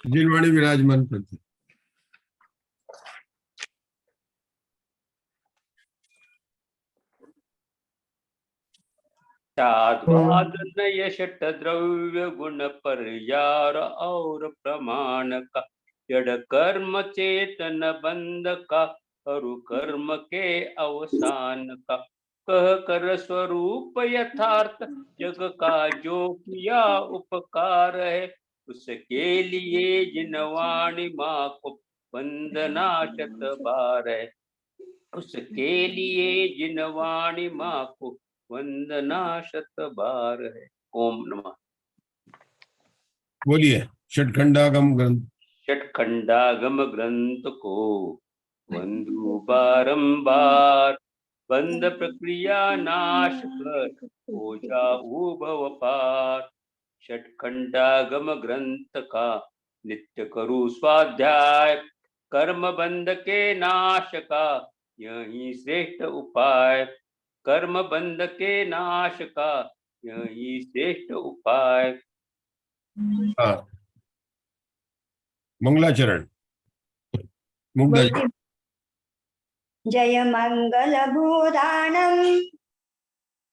जिनवाणी विराजमान करते। चाद्वादन यशट द्रव्य गुण पर्यार और प्रमाण का जड़ कर्म चेतन बंध का अरु कर्म के अवसान का कह कर स्वरूप यथार्थ जग का जो किया उपकार है उसके लिए जिनवाणी माँ को वंदना शत बार है उसके लिए जिनवाणी माँ को वंदना शत बार है। ओम नमः। बोलिए। षटखंडागम ग्रंथ। षटखंडागम ग्रंथ को वंदु बारंबार बंद प्रक्रिया नाश कर हो जाऊं भव पार। षटखंडागम ग्रंथ का नित्य करूं स्वाध्याय कर्म बंध के नाश का यही श्रेष्ठ उपाय। कर्म बंध के नाश का यही श्रेष्ठ उपाय। मंगलाचरण। जय मंगल भूदानम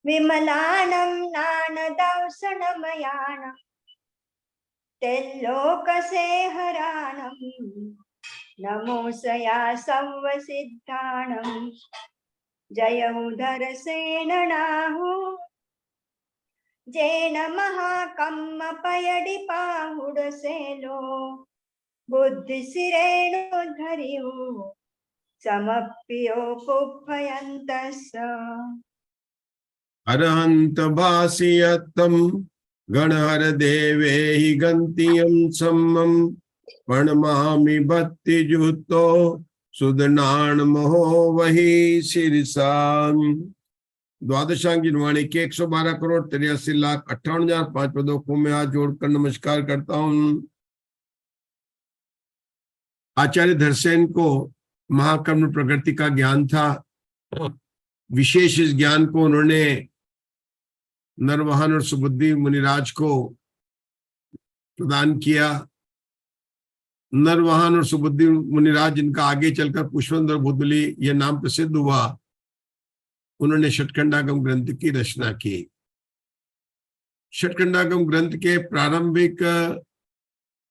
विमलानम नानदंसनमयानम तेल्लोक से हरानम नमोसया संवसिद्धानम जय उधर सेननाहु जैन महाकम्म पयडि पाहुड सेलो बुद्धि सिरेणु धरियु समप्पियो कुप्पयन्तस्स अरहंत भासियत्तम गणहर देवेहि गंतियम सम्मम प्रणमामि भक्ति जुतो सुदनान महो वही शीर्षान। द्वादशांग जिनवाणी के 112,83,58,005 पदों को मैं आज जोड़कर नमस्कार करता हूँ। आचार्य धरसेन को महाकर्म प्रकृति का ज्ञान था। विशेष इस ज्ञान को उन्होंने नरवाहन और सुबुद्धि मुनिराज को प्रदान किया। नरवाहन और सुबुद्धि मुनिराज जिनका आगे चलकर पुष्पवंत और भूतबली यह नाम प्रसिद्ध हुआ, उन्होंने षटखंडागम ग्रंथ की रचना की। षटखंडागम ग्रंथ के प्रारंभिक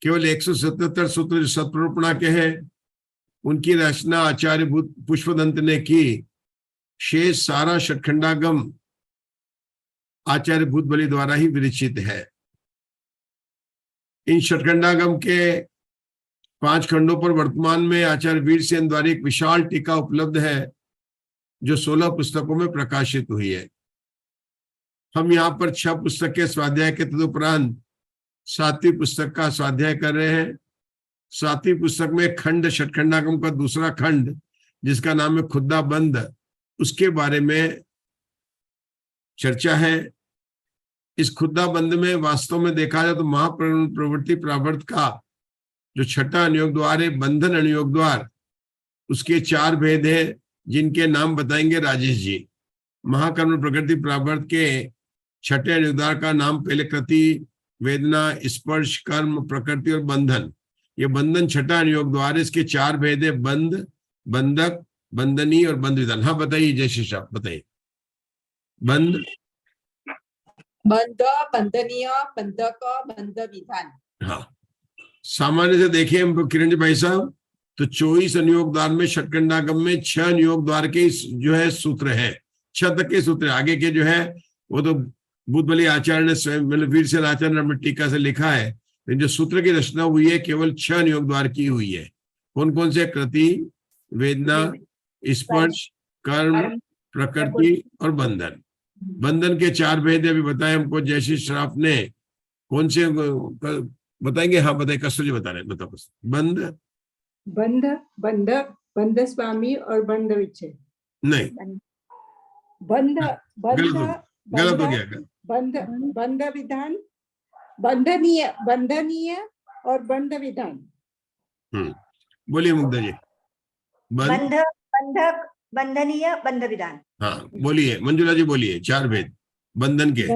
केवल 177 सूत्र सत्प्रोपणा के हैं, उनकी रचना आचार्य पुष्पदंत ने की। शेष सारा षटखंडागम आचार्य भूतबली द्वारा ही विरचित है। इन षटखंडागम के 5 खंडों पर वर्तमान में आचार्य वीरसेन द्वारा एक विशाल टीका उपलब्ध है जो 16 पुस्तकों में प्रकाशित हुई है। हम यहाँ पर 6 पुस्तक के स्वाध्याय के तदुपरांत 7वीं पुस्तक का स्वाध्याय कर रहे हैं। 7वीं पुस्तक में खंड षटखंडागम का दूसरा खंड जिसका नाम है खुद्दा बंद, उसके बारे में चर्चा है। इस खुद्दा बंद में वास्तव में देखा जाए तो महाप्रवृत्ति प्रावर्त का जो छठा अनुयोग द्वार है, बंधन अनुयोग द्वार, उसके 4 भेद है जिनके नाम बताएंगे राजेश जी। महाकर्म प्रकृति प्रावर्त के छठे अनुयोग द्वार का नाम पहले कृति, वेदना, स्पर्श, कर्म, प्रकृति और बंधन। ये बंधन छठा अनुयोग द्वार है। इसके 4 भेद है, बंध, बंधक, बंधनी और बंध विधान। हाँ बताइए जयश्री आप बताइए। बंध, बंध, बंधनीय, बंधक, बंध विधान। हाँ, सामान्य से देखें हम किरण जी भाई साहब तो 24 अनुयोग द्वार में षटखंडागम में 6 अनुयोग द्वार के जो है सूत्र है, 6 तक के सूत्र। आगे के जो है वो तो भूतबली आचार्य ने स्वयं मतलब वीरसेन आचार्य ने टीका से लिखा है, लेकिन जो सूत्र की रचना हुई है केवल 6 अनुयोग द्वार की हुई है। कौन कौन से? कृति, वेदना, स्पर्श, कर्म, प्रकृति और बंधन। बंधन के 4 भेद अभी बताए हमको जयश्री श्राफ ने। कौन से बताएंगे? हाँ बताइए, कस्तूर जी बता रहे हैं, बताओ। बंध, बंध, बंधक, बंध स्वामी और बंध विच्छेद। नहीं, बंध, बंध, गलत हो गया। बंध, बंध विधान, बंधनीय, बंधनीय और बंध विधान। बोलिए मुग्धा जी। बंधक, बंधक, बंधनीय बंध विधान। हाँ बोलिए मंजुला जी, बोलिए 4 भेद बंधन के।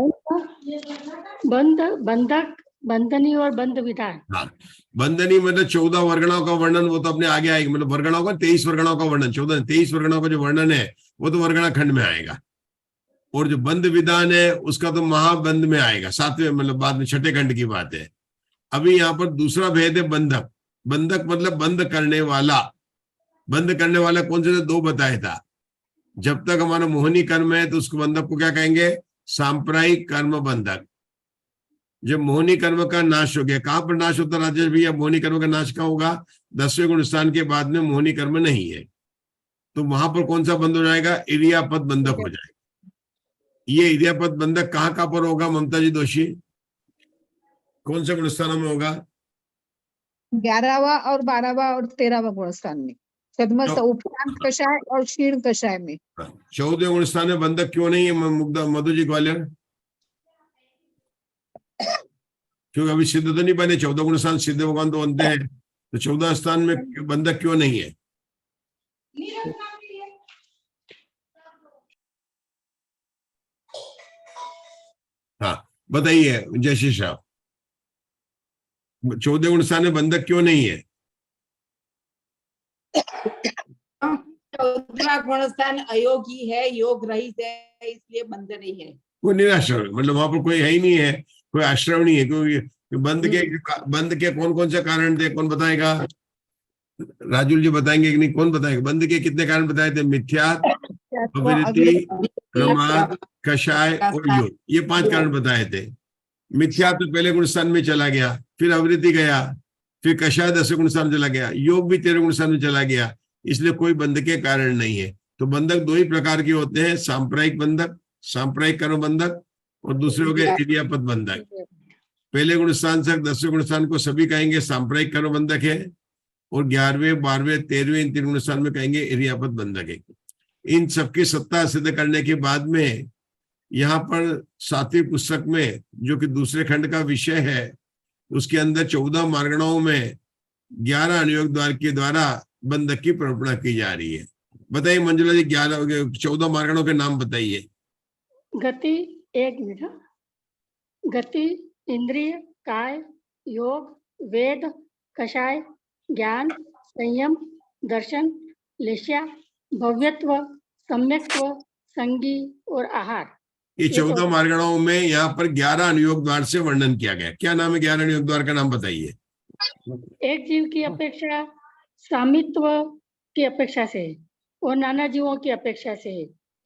बंध, बंधक, बंधनी और बंध विधान। हाँ, बंधनी मतलब 14 वर्गणाओं का वर्णन, वो तो अपने आगे आएगा, मतलब वर्गणाओं का 23 वर्गणाओं का वर्णन, 23 वर्गणाओं का जो वर्णन है वो तो वर्गणा खंड में आएगा। और जो बंध विधान है उसका तो महाबंध में आएगा, 7वें मतलब बाद में 6ठे खंड की बात है। अभी यहाँ पर दूसरा भेद है बंधक। बंधक मतलब बंद करने वाला। बंद करने वाला कौन से 2 बताया था। जब तक हमारा मोहनी कर्म है तो उसको बंधक को क्या कहेंगे, सांप्रदायिक कर्म बंधक। जब मोहनी कर्म का नाश हो गया, कहां पर नाश होता राजेश भैया, मोहनी कर्म का नाश कहाँ होगा, 10वें गुण स्थान के बाद में मोहनी कर्म नहीं है, तो वहां पर कौन सा बंद हो जाएगा, इरियापद बंधक हो जाएगा। ये इरियापद बंधक कहाँ पर होगा ममता जी दोषी, कौन से गुण स्थानों में होगा, 11वां और 12वां और 13वां गुण स्थान में, छद्मस्थ उपरांत कषाय और क्षीण कषाय में। 14वें गुण स्थान में बंधक क्यों नहीं है मुग्धा मधु जी ग्वालियर, क्योंकि अभी सिद्ध तो नहीं बने, 14 गुण स्थान सिद्ध भगवान तो बनते हैं, तो 14 स्थान में बंधक क्यों नहीं है। हाँ बताइए जयश्री साहब, 14 गुण स्थान में बंधक क्यों नहीं है। 14वां गुण स्थान अयोगी है, योग रहित है, इसलिए बंध नहीं है। कोई निराश्रय, मतलब वहां पर कोई है ही नहीं है, कोई आश्रम नहीं है, क्योंकि बंद के कौन कौन से कारण थे, कौन बताएगा, राजुल जी बताएंगे कि नहीं, कौन बताएगा, बंद के कितने कारण बताए थे, मिथ्या, अविरति, प्रमाद, कषाय और योग, ये 5 कारण बताए थे। मिथ्या तो पहले गुण स्थान में चला गया, फिर अविरति गया, फिर कषाय 10वें गुण स्थान में चला गया, योग भी 13वें गुण स्थान में चला गया, इसलिए कोई बंध के कारण नहीं है। तो बंधक 2 ही प्रकार के होते हैं, सांप्रदायिक बंधक, सांप्रदायिक कर्म बंधक, और दूसरे हो गए इरियापद बंधक। पहले गुण स्थान से 10वें गुण स्थान को सभी कहेंगे सांप्रदायिक कर्म बंधक है, और 11वें 12वें 13वें इन 3 गुण स्थान में कहेंगे इरियापद बंधक है। इन सबकी सत्ता सिद्ध करने के बाद में यहाँ पर 7वीं पुस्तक में जो कि दूसरे खंड का विषय है, उसके अंदर 14 मार्गणाओं में 11 अनुयोग द्वार के द्वारा बंधक की प्रवर्तना की जा रही है। बताइए मंजुला जी, 14 मार्गणों के नाम बताइए। गति, 1 मिनट, गति, इंद्रिय, काय, योग, वेद, कषाय, ज्ञान, संयम, दर्शन, लेश्या, भव्यत्व, सम्यक्त्व, संगी और आहार। ये 14 मार्गणाओं में यहाँ पर 11 अनुयोग द्वार से वर्णन किया गया। क्या नाम है 11 अनुयोग द्वार का नाम बताइए। एक जीव की अपेक्षा सामित्व की अपेक्षा से और नाना जीवों की अपेक्षा से,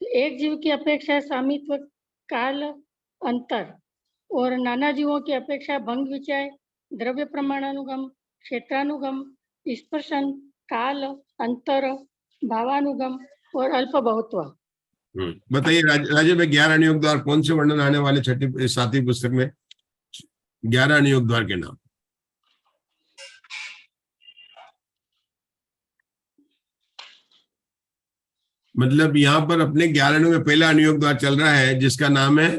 एक जीव की अपेक्षा सामित्व काल अंतर और नाना जीवों की अपेक्षा भंग विचय, द्रव्य प्रमाणानुगम, क्षेत्रानुगम, स्पर्शन, काल अंतर, भावानुगम और अल्प बहुत्व। बताइए राजे में 11 अनुयोग द्वार कौन से वर्णन आने वाले 7वीं पुस्तक में, 11 अनुयोग द्वार के नाम। मतलब यहाँ पर अपने 11 में पहला अनुयोग द्वार चल रहा है जिसका नाम है,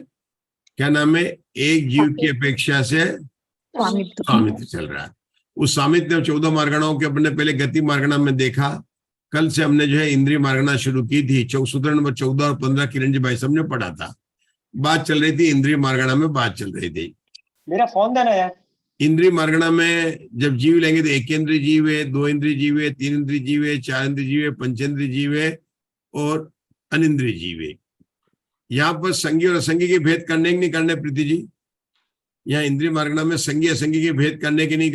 क्या नाम है, एक जीव की अपेक्षा से स्वामित्व चल रहा है। उस स्वामित्व 14 मार्गणाओं के अपने पहले गति मार्गणा में देखा, कल से हमने जो है इंद्रिय मार्गणा शुरू की थी, सूत्र नंबर 14 और 15 किरण जी भाई सबने पढ़ा था। बात चल रही थी इंद्रिय मार्गणा में, बात चल रही थी। मेरा फोन देना यार। इंद्रिय मार्गणा में जब जीव लेंगे तो 1 इंद्रिय जीव है, 2 इंद्रिय जीव है, 3 इंद्रिय जीव है, 4 इंद्रिय जीव है, 5 इंद्रिय जीव है और अनिंद्रिय जीव है। यहाँ पर संगी और असंगी के भेद करने की नहीं करने प्रीति जी, यहाँ इंद्रिय मार्गणा में संगी असंगी के भेद करने के नहीं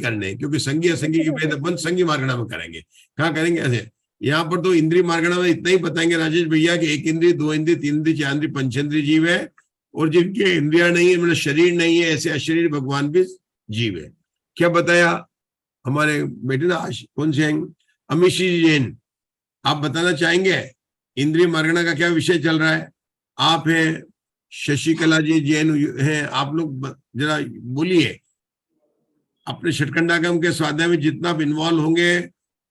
करने, क्योंकि संगी असंगी के भेद अपन संगी मार्गणा में करेंगे। कहाँ करेंगे ऐसे, यहाँ पर तो इंद्रिय मार्गणा में इतना ही बताएंगे राजेश भैया कि 1 इंद्रिय, 2 इंद्रिय, 3 इंद्रिय, 4 इंद्रिय, 5 इंद्रिय जीव है, और जिनके इंद्रिया नहीं है मतलब शरीर नहीं है, ऐसे अशरीर भगवान भी जीव है। क्या बताया हमारे बेटे ना, कौन से अमीशी जैन, आप बताना चाहेंगे इंद्रिय मार्गणा का क्या विषय चल रहा है। आप हैं शशिकला जी जैन हैं, आप लोग जरा बोलिए। अपने षटकंडागम के स्वाध्याय में जितना आप इन्वॉल्व होंगे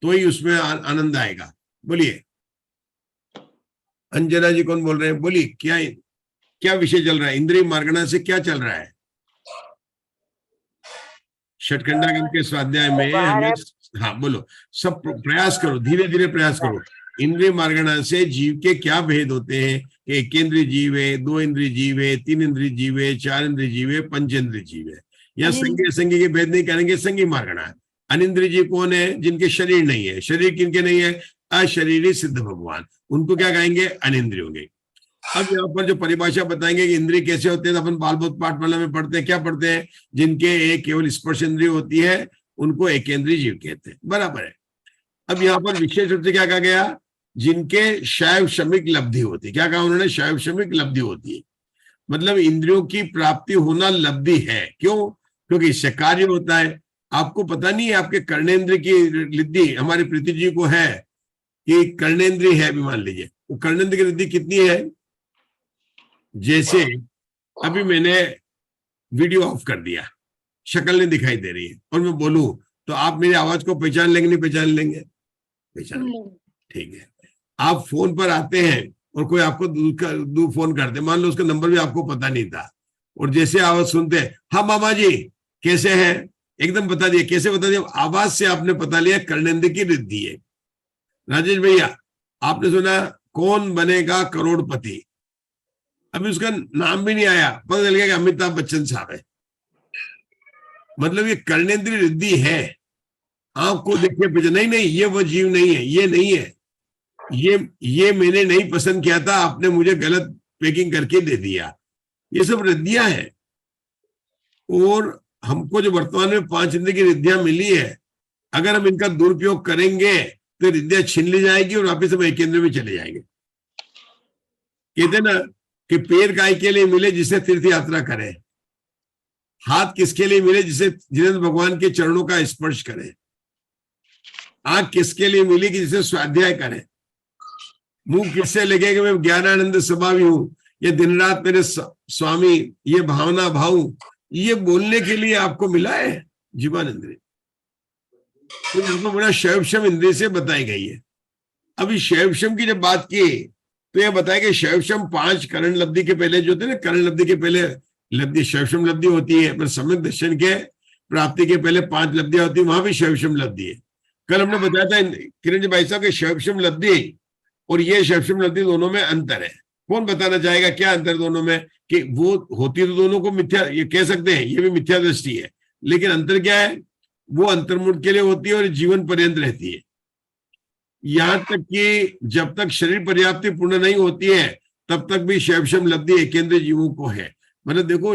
तो ही उसमें आनंद आएगा। बोलिए अंजना जी, कौन बोल रहे हैं, बोलिए क्या विषय चल रहा है, इंद्रिय मार्गणा से क्या चल रहा है षटकंडागम के स्वाध्याय में हमें। हाँ बोलो, सब प्रयास करो, धीरे धीरे प्रयास करो, इंद्रिय मार्गणा से जीव के क्या भेद होते हैं कि एक इंद्रिय जीव है, दो इंद्रिय जीव है, तीन इंद्रिय जीव है, चार इंद्रिय जीव है, पंचेंद्रिय जीव है। या संज्ञा संज्ञा के भेद नहीं करेंगे, संज्ञा मार्गणा है। अनिंद्रिय जीव कौन है? जिनके शरीर नहीं है। शरीर किनके नहीं है? अशरीरी सिद्ध भगवान, उनको क्या कहेंगे? अनिंद्रिय होंगे। अब यहाँ पर जो परिभाषा बताएंगे कि इंद्रिय कैसे होते हैं, तो अपन बालबोध पाठमाला में पढ़ते हैं। क्या पढ़ते हैं? जिनके एक केवल स्पर्श इंद्रिय होती है उनको एकेंद्रिय जीव कहते हैं, बराबर है। अब यहाँ पर विशेष रूप से क्या कहा गया? जिनके शैव शमिक लब्धि होती है। क्या कहा उन्होंने? शैव शमिक लब्धि होती है, मतलब इंद्रियों की प्राप्ति होना लब्धि है। क्यों? क्योंकि इससे कार्य होता है। आपको पता नहीं है आपके कर्णेंद्र की रिद्धि हमारी प्रीति जी को है कि कर्णेंद्रिय है भी, मान लीजिए वो कर्णेंद्र की रिद्धि कितनी है? जैसे अभी मैंने वीडियो ऑफ कर दिया, शक्ल नहीं दिखाई दे रही है, और मैं बोलूं तो आप मेरी आवाज को पहचान लेंगे? नहीं पहचान लेंगे? पहचान लेंगे, ठीक है। आप फोन पर आते हैं और कोई आपको दूर फोन करते, मान लो उसका नंबर भी आपको पता नहीं था, और जैसे आवाज सुनते हैं, हाँ मामा जी कैसे हैं, एकदम बता दिया। कैसे बता दिया? आवाज से आपने पता लिया कर्णेंद्र की रिद्धि है। राजेश भैया आपने सुना कौन बनेगा करोड़पति, अभी उसका नाम भी नहीं आया, पता चल गया कि अमिताभ बच्चन साहब है। मतलब ये कर्णेंद्रिय रिद्धि है। आंख को देखने पे नहीं नहीं ये वो जीव नहीं है, ये नहीं है, ये मैंने नहीं पसंद किया था, आपने मुझे गलत पैकिंग करके दे दिया। ये सब रिद्धियां हैं। और हमको जो वर्तमान में 5 इंद्रिय की रिद्धियां मिली है, अगर हम इनका दुरुपयोग करेंगे तो रिद्धियां छीन ली जाएगी और वापिस हम एक इंद्रिय में चले जाएंगे। कहते ना कि पैर गाय के लिए मिले जिसे तीर्थ यात्रा करे, हाथ किसके लिए मिले जिन्हें भगवान के चरणों का स्पर्श करे, आंख किसके लिए मिली कि जिसे स्वाध्याय करे, मुंह किससे लगे कि मैं ज्ञानानंद स्वभावी हूं, ये दिन रात मेरे स्वामी, ये भावना भाव, ये बोलने के लिए आपको मिला है जीवन इंद्रिय। तो इसको बड़ा शैवशम इंद्रिय से बताई गई है। अभी शैवशम की जब बात की तो यह बताया कि शैवशम 5 करण लब्धि के पहले जो थे ना, करण लब्धि के पहले लब्धि शैवशम लब्धि होती है, पर सम्यक दर्शन के प्राप्ति के पहले 5 लब्धियां होती है, वहां भी शैवशम लब्धि है। कल हमने बताया था किरण जी भाई साहब के शैवशम लब्धि और ये शैवशम लब्धि दोनों में अंतर है। कौन बताना चाहेगा क्या अंतर दोनों में? कि वो होती तो दोनों को मिथ्या, ये कह सकते हैं ये भी मिथ्या दृष्टि है, लेकिन अंतर क्या है? वो अंतर्मुख के लिए होती है और जीवन पर्यंत रहती है। यहां तक कि जब तक शरीर पर्याप्ति पूर्ण नहीं होती है तब तक भी शैवशम लब्धि एकेंद्रिय जीवों को है। मतलब देखो,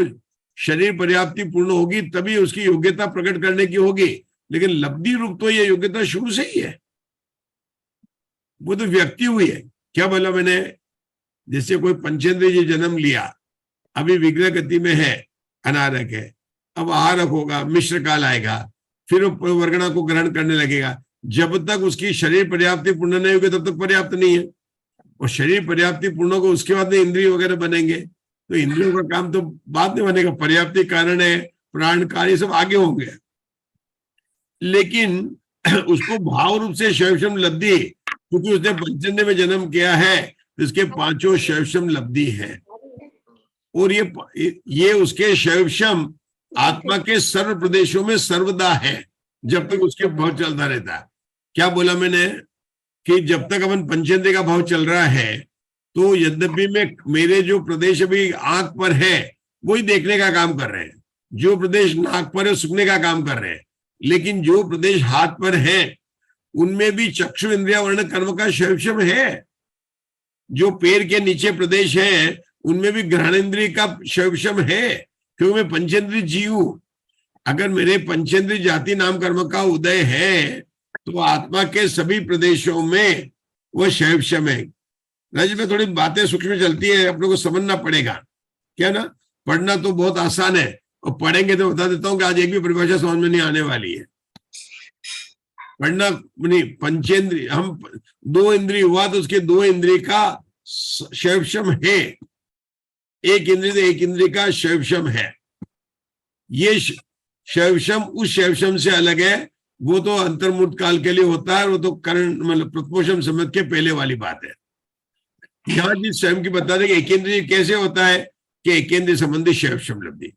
शरीर पर्याप्ति पूर्ण होगी तभी उसकी योग्यता प्रकट करने की होगी, लेकिन लब्धि रूप तो ये योग्यता शुरू से ही है, वो तो व्यक्ति हुई है। क्या बोला मैंने? जैसे कोई पंचेंद्रिय जी जन्म लिया, अभी विग्रह गति में है, अनारक है, अब आहारक होगा, मिश्र काल आएगा, फिर वो वर्गणा को ग्रहण करने लगेगा। जब तक उसकी शरीर पर्याप्ति पूर्ण नहीं होगी तब तक पर्याप्त नहीं है, और शरीर पर्याप्ति पूर्ण होगा उसके बाद में इंद्रिय वगैरह बनेंगे। तो इंद्रियों का काम तो बाद में बनेगा, पर्याप्ति कारण है, प्राण कार्य सब आगे होंगे, लेकिन उसको भाव रूप से शैवशम लब्धि, क्योंकि उसने पंचेंद्रिय में जन्म किया है तो इसके 5 शैवशम लब्धि है। और ये उसके शैवशम आत्मा के सर्व प्रदेशों में सर्वदा है, जब तक उसके भाव चलता रहता है। क्या बोला मैंने? कि जब तक अपन पंचेंद्रिय का भाव चल रहा है तो यद्यपि मेरे जो प्रदेश अभी आंख पर है वही देखने का काम कर रहे हैं, जो प्रदेश नाक पर है सुनने का काम कर रहे हैं, लेकिन जो प्रदेश हाथ पर है उनमें भी चक्षु इंद्रिया वर्ण कर्म का शैवशम है। जो पैर के नीचे प्रदेश है उनमें भी ग्रहणेन्द्रिय का शैवशम है, क्योंकि मैं पंचेंद्रिय जीव हूं। अगर मेरे पंचेंद्रिय जाति नाम कर्म का उदय है तो आत्मा के सभी प्रदेशों में वह शैवशम है। राज्य में थोड़ी बातें सूक्ष्म चलती है, अपने को समझना पड़ेगा, क्या ना? पढ़ना तो बहुत आसान है, और पढ़ेंगे तो बता देता हूँ कि आज एक भी परिभाषा समझ में नहीं आने वाली है। पढ़ना नहीं, पंचेंद्रिय, हम 2 इंद्रिय हुआ तो उसके 2 इंद्रिय का शैवशम है, एक इंद्रिय तो एक इंद्रिय का शैवशम है। ये शैवशम उस शैवशम से अलग है, वो तो अंतर्मुक्त काल के लिए होता है, वो तो करण मतलब प्रपोषम समझ के पहले वाली बात है। यहाँ जिस स्वयं की बता दें कि एकेंद्रिय कैसे होता है कि एकेंद्रिय संबंधी शैवशम लब्धि,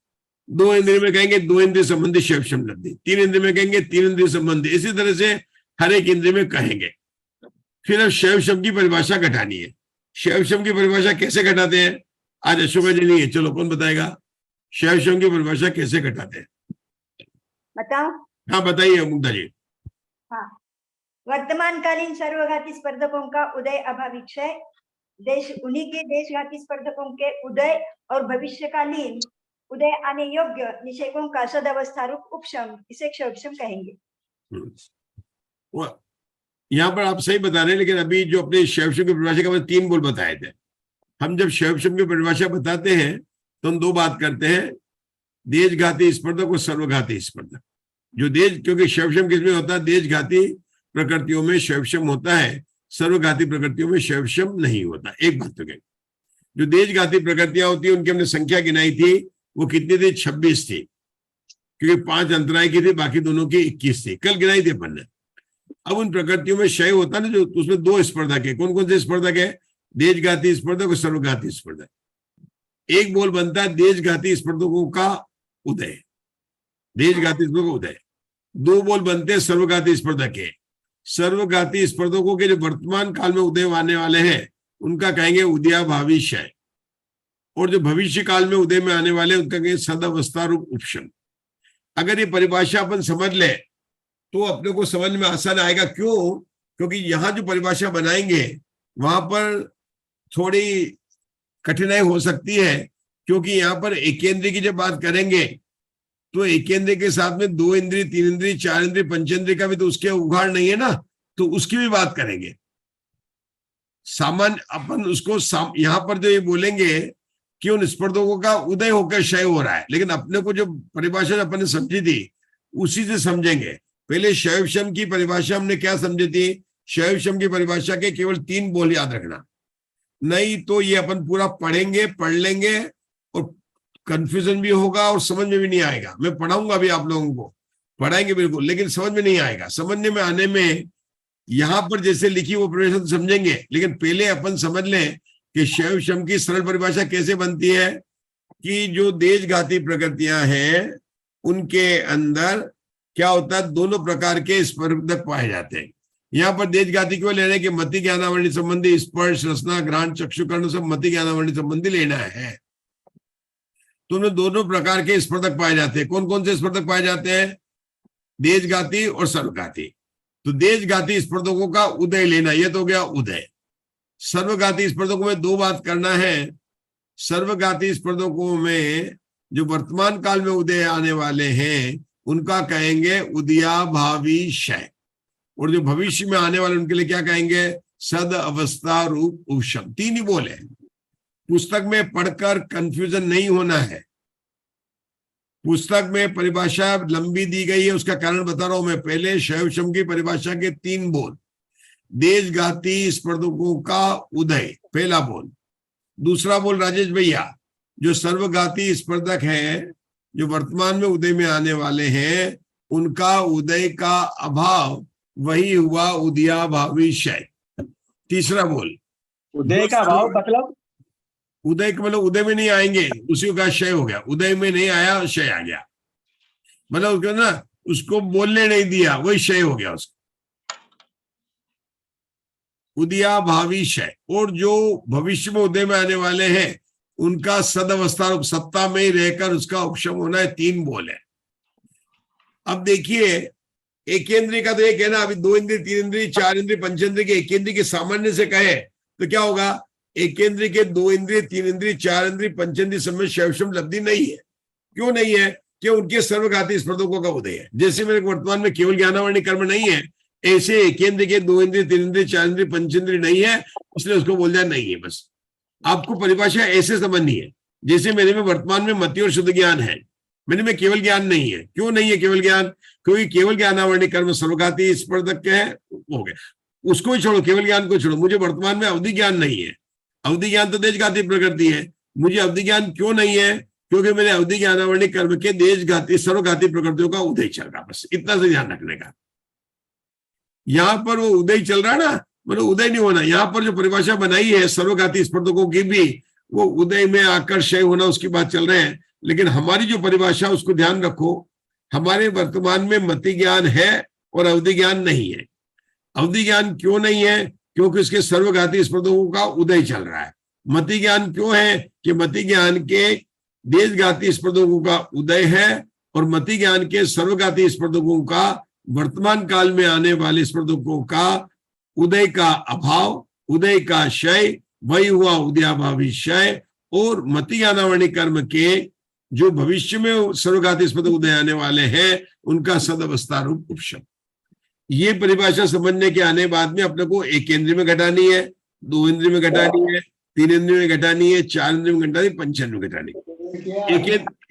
2 इंद्रिय में कहेंगे 2 इंद्रिय संबंधी शैवशम लब्धि, 3 इंद्रिय में कहेंगे 3 इंद्रिय संबंधी, इसी तरह से हर एक इंद्रिय में कहेंगे। फिर अब शैव शब्द की परिभाषा घटानी है। शैव शब्द की परिभाषा कैसे घटाते हैं? आज अशोका जी नहीं है, चलो कौन बताएगा शैव शब्द की परिभाषा कैसे घटाते हैं? बताओ। हाँ बताइए मुग्धा जी। हाँ, वर्तमानकालीन सर्वघाती स्पर्धकों का उदय अभावी क्षय, उन्हीं के देशघाती स्पर्धकों के उदय और भविष्यकालीन उदय आने योग्य निषेकों का सदावस्था रूप उपशम, इसे क्षयक्षम कहेंगे। यहाँ पर आप सही बता रहे हैं, लेकिन अभी जो अपने शैव शब्द की परिभाषा के 3 बोल बताए थे। हम जब शैव शब्द की परिभाषा बताते हैं तो हम 2 बात करते हैं, देशघाती स्पर्धक और सर्वघाती स्पर्धक। जो देश, क्योंकि शैव शब्द किसमें होता है? देशघाती प्रकृतियों में शैव शब्द होता है, सर्वघाती प्रकृतियों में शैव शब्द नहीं होता। एक बात तो कही, जो देशघाती प्रकृतियां होती है उनकी हमने संख्या गिनाई थी, वो कितनी थी? 26 थी, क्योंकि 5 अंतराय की थी, बाकी दोनों की 21 थी, कल गिनाई थी अपन ने। अब उन प्रकृतियों में क्षय होता ना, जो उसमें 2 स्पर्धक है। कौन कौन से स्पर्धक है? देशघाती स्पर्धक और सर्वघाती स्पर्धक। एक बोल बनता है देशघाती स्पर्धकों का उदय, देशघाती स्पर्धकों का उदय। 2 बोल बनते हैं सर्वघाती स्पर्धक के। सर्वघाती स्पर्धकों के जो वर्तमान काल में उदय आने वाले हैं उनका कहेंगे उदयाभावी क्षय, और जो भविष्य काल में उदय में आने वाले उनका कहेंगे सदावस्था रूप उपशम। अगर ये परिभाषा अपन समझ ले तो अपने को समझ में आसान आएगा। क्यों? क्योंकि यहाँ जो परिभाषा बनाएंगे वहां पर थोड़ी कठिनाई हो सकती है, क्योंकि यहाँ पर एकेंद्रीय की जब बात करेंगे तो एकेंद्रीय के साथ में 2 इंद्रिय, 3 इंद्रिय, 4 इंद्रिय, पंचेंद्रिय का भी तो उसके उघाड़ नहीं है ना, तो उसकी भी बात करेंगे। सामान्य अपन उसको यहाँ पर जो ये बोलेंगे कि उन स्पर्धकों का उदय होकर क्षय हो रहा है, लेकिन अपने को जो परिभाषा अपन ने समझी थी उसी से समझेंगे। पहले शैव शब्द की परिभाषा हमने क्या समझी थी? शैव शब्द की परिभाषा के केवल 3 बोल याद रखना, नहीं तो ये अपन पूरा पढ़ेंगे, पढ़ लेंगे और कंफ्यूजन भी होगा और समझ में भी नहीं आएगा। मैं पढ़ाऊंगा भी, आप लोगों को पढ़ाएंगे बिल्कुल, लेकिन समझ में नहीं आएगा। समझने में आने में यहाँ पर जैसे लिखी वो परिभाषा समझेंगे, लेकिन पहले अपन समझ लें कि शैव शब्द की सरल परिभाषा कैसे बनती है कि जो देशघाती प्रकृतियां हैं उनके अंदर क्या होता है? दोनों प्रकार के स्पर्धक पाए जाते हैं। यहाँ पर देशघाती क्यों लेने के? मति ज्ञानावरणी संबंधी, स्पर्श, रसना, घ्राण, चक्षुकर्ण सब मति ज्ञानावरणी संबंधी लेना है। तो उनमें दोनों प्रकार के स्पर्धक पाए जाते हैं। कौन कौन से स्पर्धक पाए जाते हैं? देशघाती और सर्वघाती। तो देशघाती स्पर्धकों का उदय लेना, यह तो हो गया उदय। सर्वघाती स्पर्धकों में 2 बात करना है। सर्वघाती स्पर्धकों में जो वर्तमान काल में उदय आने वाले हैं उनका कहेंगे उदयाभावी क्षय, और जो भविष्य में आने वाले उनके लिए क्या कहेंगे? सद अवस्था रूप उपशम। 3 ही बोले, पुस्तक में पढ़कर कंफ्यूजन नहीं होना है। पुस्तक में परिभाषा लंबी दी गई है, उसका कारण बता रहा हूं मैं। पहले शैव शब्द की परिभाषा के 3 बोल, देशघाती स्पर्धकों का उदय पहला बोल। दूसरा बोल राजेश भैया, जो सर्वघाती स्पर्धक हैं जो वर्तमान में उदय में आने वाले हैं उनका उदय का अभाव, वही हुआ उदयाभावी क्षय। तीसरा बोल उदय का अभाव मतलब? उदय का मतलब उदय में नहीं आएंगे, उसी का क्षय हो गया। उदय में नहीं आया, क्षय आ गया, मतलब उसको ना उसको बोलने नहीं दिया, वही क्षय हो गया उसका, उदयाभावी क्षय। और जो भविष्य में उदय में आने वाले हैं उनका सदअवस्था रूप सत्ता में ही रहकर उसका उपशम होना है। 3 बोल है। अब देखिए एकेंद्रीय का तो एक है ना, अभी 2 इंद्रिय, 3 इंद्रिय, 4 इंद्रिय, पंचेंद्रिय के एकेंद्रीय के सामान्य से कहे तो क्या होगा? एकेंद्रीय के 2 इंद्रिय, 3 इंद्रिय, 4 इंद्रिय, पंचेंद्रिय सब में शैव शब्द लब्धि नहीं है। क्यों नहीं है? कि उनके सर्वघाती स्पर्धकों का उदय है। जैसे मेरे वर्तमान में केवल ज्ञानावरणी कर्म नहीं है, ऐसे एकेंद्रीय के 2 इंद्रिय, 3 इंद्रिय, 4 इंद्रिय, पंचेंद्रिय नहीं है, इसलिए उसको बोल दिया नहीं है। बस आपको परिभाषा ऐसे समझनी है। जैसे मेरे में वर्तमान में मति और शुद्ध ज्ञान है, मेरे में केवल ज्ञान नहीं है। क्यों नहीं है केवल ज्ञान? क्योंकि केवल ज्ञानावरणी कर्म सर्वघाती स्पर्धक के है, हो गए, उसको ही छोड़ो, केवल ज्ञान को छोड़ो। मुझे वर्तमान में अवधि ज्ञान नहीं है। अवधि ज्ञान तो देशघाती प्रकृति है, मुझे अवधि ज्ञान क्यों नहीं है? क्योंकि मेरे अवधि ज्ञानावरणी कर्म के देशघाती सर्वघाती प्रकृतियों का उदय चल रहा। बस इतना से ध्यान रखने का। यहाँ पर वो उदय चल रहा है ना, मतलब उदय नहीं होना। यहाँ पर जो परिभाषा बनाई है सर्वघाती स्पर्धकों की भी, वो उदय में आकर क्षय होना उसकी बात चल रहे हैं। लेकिन हमारी जो परिभाषा उसको ध्यान रखो, हमारे वर्तमान में मति ज्ञान है और अवधि ज्ञान नहीं है। अवधि ज्ञान क्यों नहीं है? क्योंकि उसके सर्वघाती स्पर्धकों का उदय चल रहा है। मति ज्ञान क्यों है कि मति ज्ञान के देशघाती स्पर्धकों का उदय है और मति ज्ञान के सर्वघाती स्पर्धकों का वर्तमान काल में आने वाले स्पर्धकों का उदय का अभाव, उदय का क्षय, वही हुआ उदयाभावी क्षय। और मति ज्ञानावरणी कर्म के जो भविष्य में सर्वघाती स्पर्धक उदय आने वाले हैं उनका सदअवस्था रूप उपशम। ये परिभाषा समझने के आने बाद में अपने को एक इंद्रिय में घटानी है, दो इंद्रिय में घटानी है, तीन इंद्रिय में घटानी है, चार इंद्रिय में घटानी है, पंचेंद्रिय में घटानी है।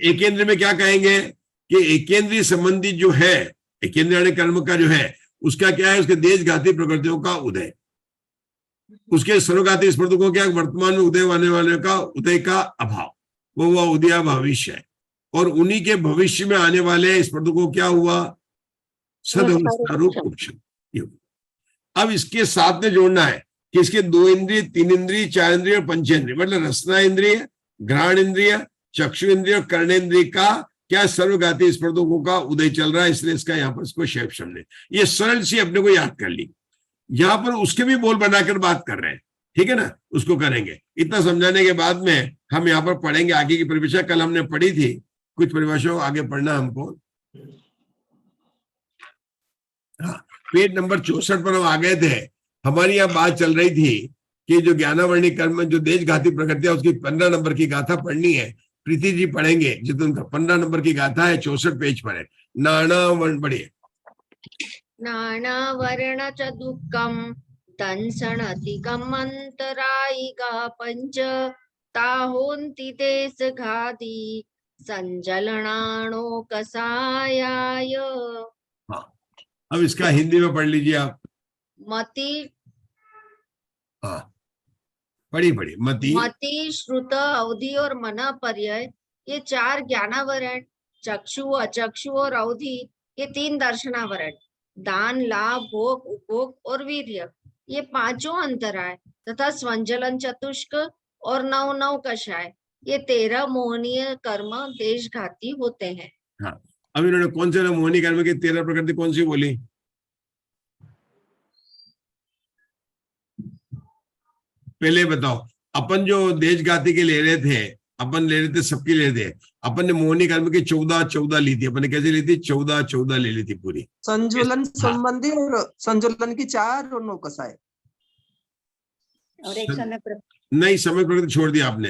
एक इंद्रिय में क्या कहेंगे कि एकेंद्रीय संबंधी जो है, एकेंद्रीय कर्म का जो है उसका क्या है, उसके देशघाती प्रकृतियों का उदय, उसके सर्वघाती स्पर्धकों के वर्तमान में उदय होने वाले का उदय का अभाव, वो हुआ उदया भविष्य है। और उन्हीं के भविष्य में आने वाले स्पर्धकों क्या हुआ, सदअवस्था रूप उपशम। अब इसके साथ में जोड़ना है कि इसके दो इंद्रिय, तीन इंद्रिय, चार इंद्रिय और पंचेंद्रिय, मतलब रसना इंद्रिय, घ्राण इंद्रिय, चक्षु इंद्रिय और कर्णेंद्रिय का क्या सर्वघाती स्पर्धकों का उदय चल रहा है, इसलिए इसका यहाँ पर इसको शेप समझे। ये सरल सी अपने को याद कर ली। यहाँ पर उसके भी बोल बनाकर बात कर रहे हैं, ठीक है ना, उसको करेंगे। इतना समझाने के बाद में हम यहाँ पर पढ़ेंगे आगे की परिभाषा। कल हमने पढ़ी थी, कुछ परिभाषाओं आगे पढ़ना हमको। हाँ, पेज नंबर 64 पर हम आ गए थे। हमारी यहाँ बात चल रही थी कि जो ज्ञानावर्णी कर्म जो देशघाती प्रकृति है उसकी 15 नंबर की गाथा पढ़नी है। प्रीति जी पढ़ेंगे जितन का 15 नंबर की गाथा है, 64 पेज पर है। नाना वर्ण पढ़िए। नानावर्ण च दुःखं दंसनतिगमन्तरायिका पंच ताहोन्ति देशघाती संजलनाणो कसायाय। हाँ, अब इसका हिंदी में पढ़ लीजिए आप। मति, हाँ पढ़ी मति, श्रुत, अवधि और मन पर्याय, ये चार ज्ञानावरण, चक्षु, अचक्षु और अवधि ये तीन दर्शनावरण, दान, लाभ, भोग, उपभोग और वीर्य ये पांचों अंतराय तथा स्वंजलन चतुष्क और नव कषाय ये 13 मोहनीय कर्म देशघाती होते हैं। हाँ, अब इन्होंने कौन से मोहनी कर्म की 13 प्रकृति कौन सी बोली? पहले बताओ, अपन जो देशघाती के ले रहे थे, अपन ले रहे थे, सबकी ले रहे थे। अपन ने मोहनी कर्म की 14 ली थी। अपन ने कैसे ली थी? 14 ले ली थी पूरी। संजुलन संबंधी और संजुलन की 4 और 9 कसाय और एक समय नहीं, समय प्रकृति छोड़ दिया आपने।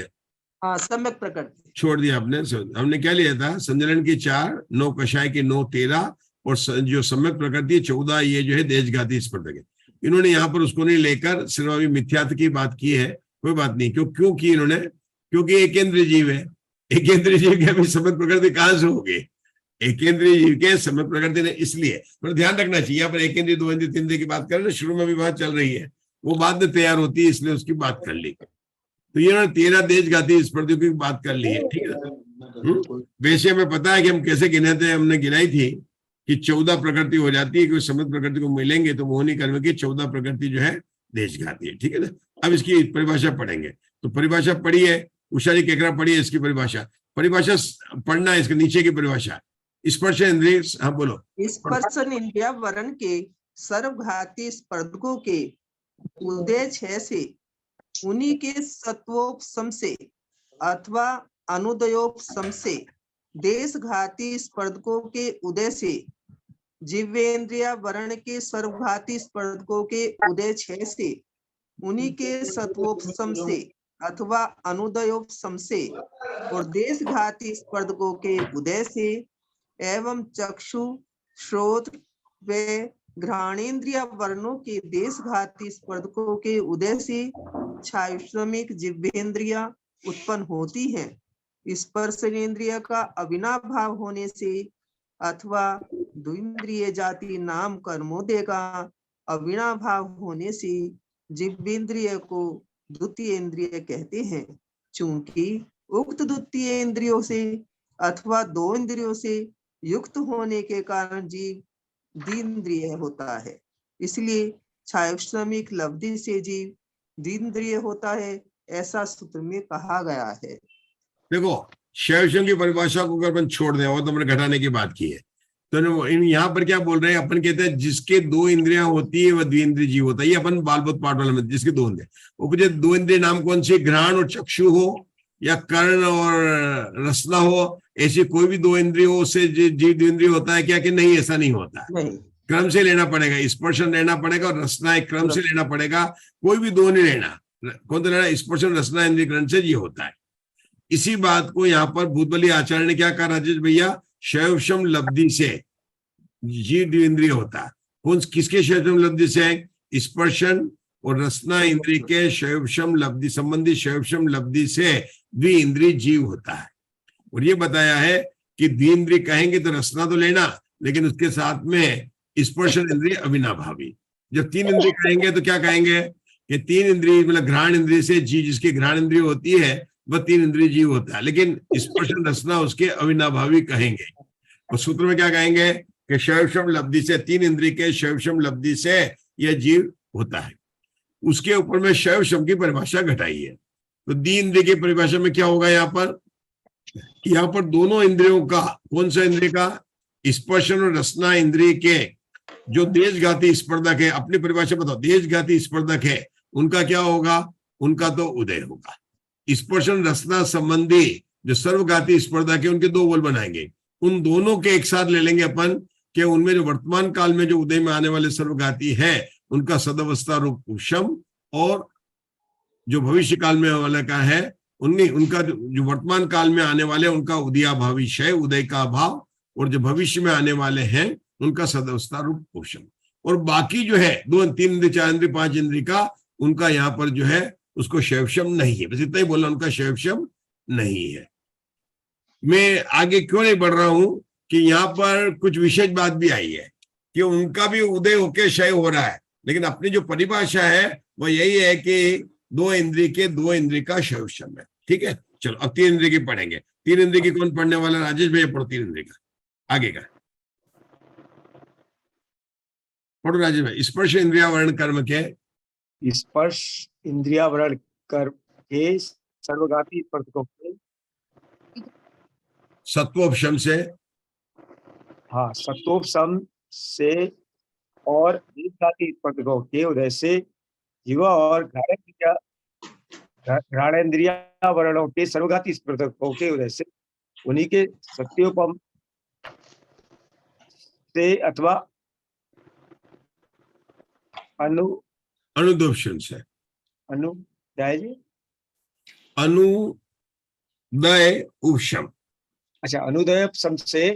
हाँ, सम्यक प्रकृति छोड़ दिया आपने। हमने क्या लिया था? संजलन की 4, 9 कषाय की 9, 13 और जो सम्यक प्रकृति 14 ये जो है देशघाती स्पर्धक है। इन्होंने यहाँ पर उसको नहीं लेकर सिर्फ अभी मिथ्यात्व की बात की है। कोई बात नहीं, क्यों की इन्होंने? क्योंकि एकेंद्रीय जीव है। एकेंद्रीय जीव के अभी सम्यक प्रकृति कहां से होगी? एकेंद्रीय जीव के सम्यक प्रकृति ने, इसलिए पर ध्यान रखना चाहिए यहाँ पर एकेंद्रीय, दो इंद्रिय, तीन इंद्रिय की बात कर रहे, शुरू में भी बात चल रही है, वो बाद में तैयार होती है, इसलिए उसकी बात कर ली। तो ये 13 देशघाती स्पर्धियों की बात कर ली है, ठीक है। वैसे हमें पता है कि हम कैसे गिने थे, हमने गिनाई थी कि 14 प्रकृति हो जाती है, कि सम्यक प्रकृति को मिलेंगे तो मोहनी कर्म की 14 प्रकृति जो है देशघाती है, ठीक है ना। अब इसकी परिभाषा पढ़ेंगे। तो परिभाषा पढ़ी है, उषा जी केकरा पढ़ी है इसकी परिभाषा पढ़ना है। इसके नीचे की परिभाषा, स्पर्श इंद्रिय, हाँ बोलो। स्पर्श इंद्रिय वर्ण के सर्वघाती स्पर्धकों के उदय 6 से उन्हीं के सत्वोपशम से अथवा अनुदयोपशम से, देशघाती स्पर्धकों के उदय से, जिह्वेन्द्रिय वर्ण के सर्वघाती स्पर्धकों के उदय 6 से उन्हीं के सत्वोपशम से अथवा अनुदयोपशम से और देशघाती स्पर्धकों के उदय से एवं चक्षु, श्रोत्र व घ्राणेन्द्रिय वर्णों के देशघाती स्पर्धकों के उदय से छायुश्रमिक जिह्वेन्द्रिय उत्पन्न होती हैं। स्पर्शेन्द्रिय का अविनाभाव होने से अथवा द्विन्द्रिय जाति नाम कर्मोदय का अविनाभाव होने से जिह्वेन्द्रिय को द्वितीय इंद्रिय कहते हैं। चूंकि उक्त द्वितीय इंद्रियों से अथवा 2 इंद्रियों से युक्त होने के कारण जीव द्विन्द्रिय होता है, इसलिए छायुश्रमिक लब्धि से जीव द्विन्द्रिय होता है, ऐसा सूत्र में कहा गया है। देखो, शैवशम की परिभाषा को अगर अपन छोड़ दें, और तो हमने घटाने की बात की है, तो यहाँ पर क्या बोल रहे हैं, अपन कहते हैं जिसके 2 इंद्रियां होती है वह द्विंद्रिय जीव होता है। ये अपन बालबोध पाठ वाले में, जिसके 2 इंद्रिय उपजे 2 इंद्रिय नाम कौन सी, घ्राण और चक्षु हो या कर्ण और रसना हो, ऐसी कोई भी 2 इंद्रिय हो उससे जीव द्विंद्रिय होता है क्या, कि नहीं, ऐसा नहीं होता है। नहीं, क्रम से लेना पड़ेगा, स्पर्शन लेना पड़ेगा और रसना एक क्रम से लेना पड़ेगा, कोई भी 2 नहीं लेना। कौन सा लेना, स्पर्शन रसना इंद्रिय ग्रंथ से ये होता है। इसी बात को यहाँ पर भूतबली आचार्य ने क्या कहा राजेश भैया, शैवशम लब्धि से जीव द्विंद्रिय होता है। कौन किसके शैवशम लब्धि से, स्पर्शन और रसना इंद्रिय के शैवशम लब्धि संबंधी शैवशम लब्धि से द्विइंद्रिय जीव होता है। और ये बताया है कि द्विइंद्रिय कहेंगे तो रसना तो लेना, लेकिन उसके साथ में स्पर्शन इंद्रिय अविनाभावी। जब 3 इंद्रिय कहेंगे तो क्या कहेंगे कि 3 इंद्रिय मतलब घ्राण इंद्रिय से जीव, जिसकी घ्राण इंद्रिय होती है वह 3 इंद्रिय जीव होता है, लेकिन स्पर्शन रसना उसके अविनाभावी कहेंगे। और सूत्र में क्या कहेंगे कि शैवशम लब्धि से, 3 इंद्रिय के शैवशम लब्धि से यह जीव होता है। उसके ऊपर में शैवशम की परिभाषा घटाई है। तो द्विइंद्रिय की परिभाषा में क्या होगा, यहाँ पर दोनों इंद्रियों का, कौन सा इंद्रिय का, स्पर्शन और रसना इंद्रिय के जो देशघाती स्पर्धक है, अपनी परिभाषा बताओ, देशघाती स्पर्धक है, उनका क्या होगा, उनका तो उदय होगा। स्पर्शन रसना संबंधी जो सर्वघाती स्पर्धक है उनके 2 बोल बनाएंगे, उन दोनों के एक साथ ले लेंगे अपन कि उनमें जो वर्तमान काल में जो उदय में आने वाले सर्वघाती है उनका सदवस्था रूप उपशम, और जो भविष्य काल में वाले का है उनका जो वर्तमान काल में आने वाले उनका उदयाभावी क्षय, उदय का अभाव, और जो भविष्य में आने वाले हैं उनका सदवस्था रूप उपशम। और बाकी जो है 2, 3 इंद्रिय, 4 इंद्रिय, 5 इंद्रिय का, उनका यहाँ पर जो है उसको शैवशम नहीं है। बस इतना ही बोलना, उनका शैवशम नहीं है। मैं आगे क्यों नहीं बढ़ रहा हूं कि यहाँ पर कुछ विशेष बात भी आई है कि उनका भी उदय होके क्षय हो रहा है, लेकिन अपनी जो परिभाषा है वो यही है कि 2 इंद्रिय के 2 इंद्रिय का शैवशम है। ठीक है, चलो अब 3 इंद्रिय की पढ़ेंगे। 3 इंद्रिय की कौन पढ़ने वाला, राजेश भैया पढ़ो 3 इंद्रिय का, आगे का पढ़ो राजेश भाई। स्पर्श इंद्रिया वर्ण कर्म के, स्पर्श इंद्रिया वर्ण कर्म के सर्वघाती स्पर्शकों के, सत्वोपशम से, हाँ, सत्वोपशम से और देशघाती स्पर्शकों के उदय से युवा और घ्राणेन्द्रिया वर्णों के सर्वघाती स्पर्शकों के उदय से उन्हीं के सत्योपम से अथवा अनुदोषण से, अनुदय उपशम, अच्छा, अनुदयोपशम से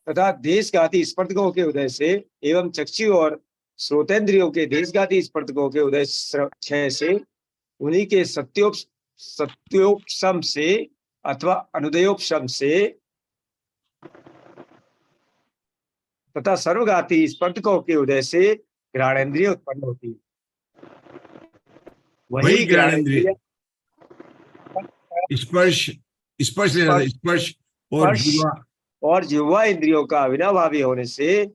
तथा देशघाती स्पर्शकों के उदय से एवं चक्षु और श्रोतेंद्रियों के देशघाती स्पर्शकों के उदय क्षय से उन्हीं के सत्योपशम से अथवा अनुदयोपशम से तथा सर्वघाती स्पर्शकों के उदय से घ्राणेन्द्रिय उत्पन्न होती है। वही घ्राणेन्द्रिय स्पर्श लेना था, स्पर्श और जिह्वा इंद्रियों का अविनाभावी होने से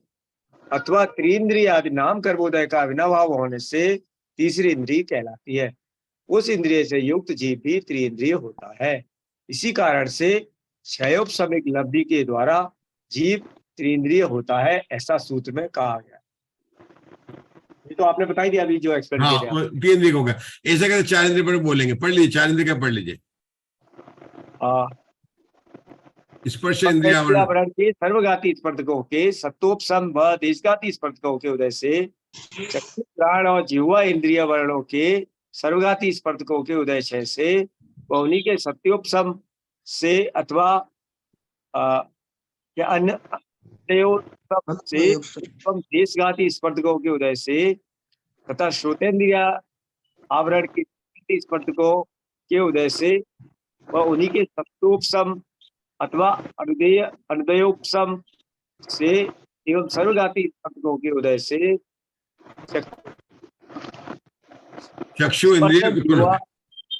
अथवा त्रिंद्रिय आदि नाम कर्मोदय का अविनाभाव होने से तीसरी इंद्रिय कहलाती है। उस इंद्रिय से युक्त जीव भी त्रिइंद्रिय होता है। इसी कारण से क्षयोपशमिक लब्धि के द्वारा जीव त्रिइंद्रिय होता है, ऐसा सूत्र में कहा गया। ये तो आपने बता ही दिया अभी जो एक्सप्लेन किया। हाँ, 3 इंद्रिय हो गया। ऐसा कहते 4 इंद्रिय पर बोलेंगे, पढ़ लीजिए 4 इंद्रिय क्या पढ़ लीजिए। स्पर्श इंद्रिया वर्ण के सर्वघाती स्पर्शकों के सत्वोपशम व देशघाती स्पर्शकों के उदय से चक्षु प्राण और जिह्वा इंद्रिय वर्णों के सर्वघाती स्पर्शकों के उदय क्षय से व उन्हीं के सत्योपशम से अथवा अन्य से देशघाती स्पर्शकों के उदय से तथा श्रोतेंद्रिय आवरण के स्पर्शकों के उदय से व उन्हीं के सत्योपशम अथवा अनुदयोपशम से एवं सर्वघाती स्पर्शकों के उदय से चक्षु इंद्रिय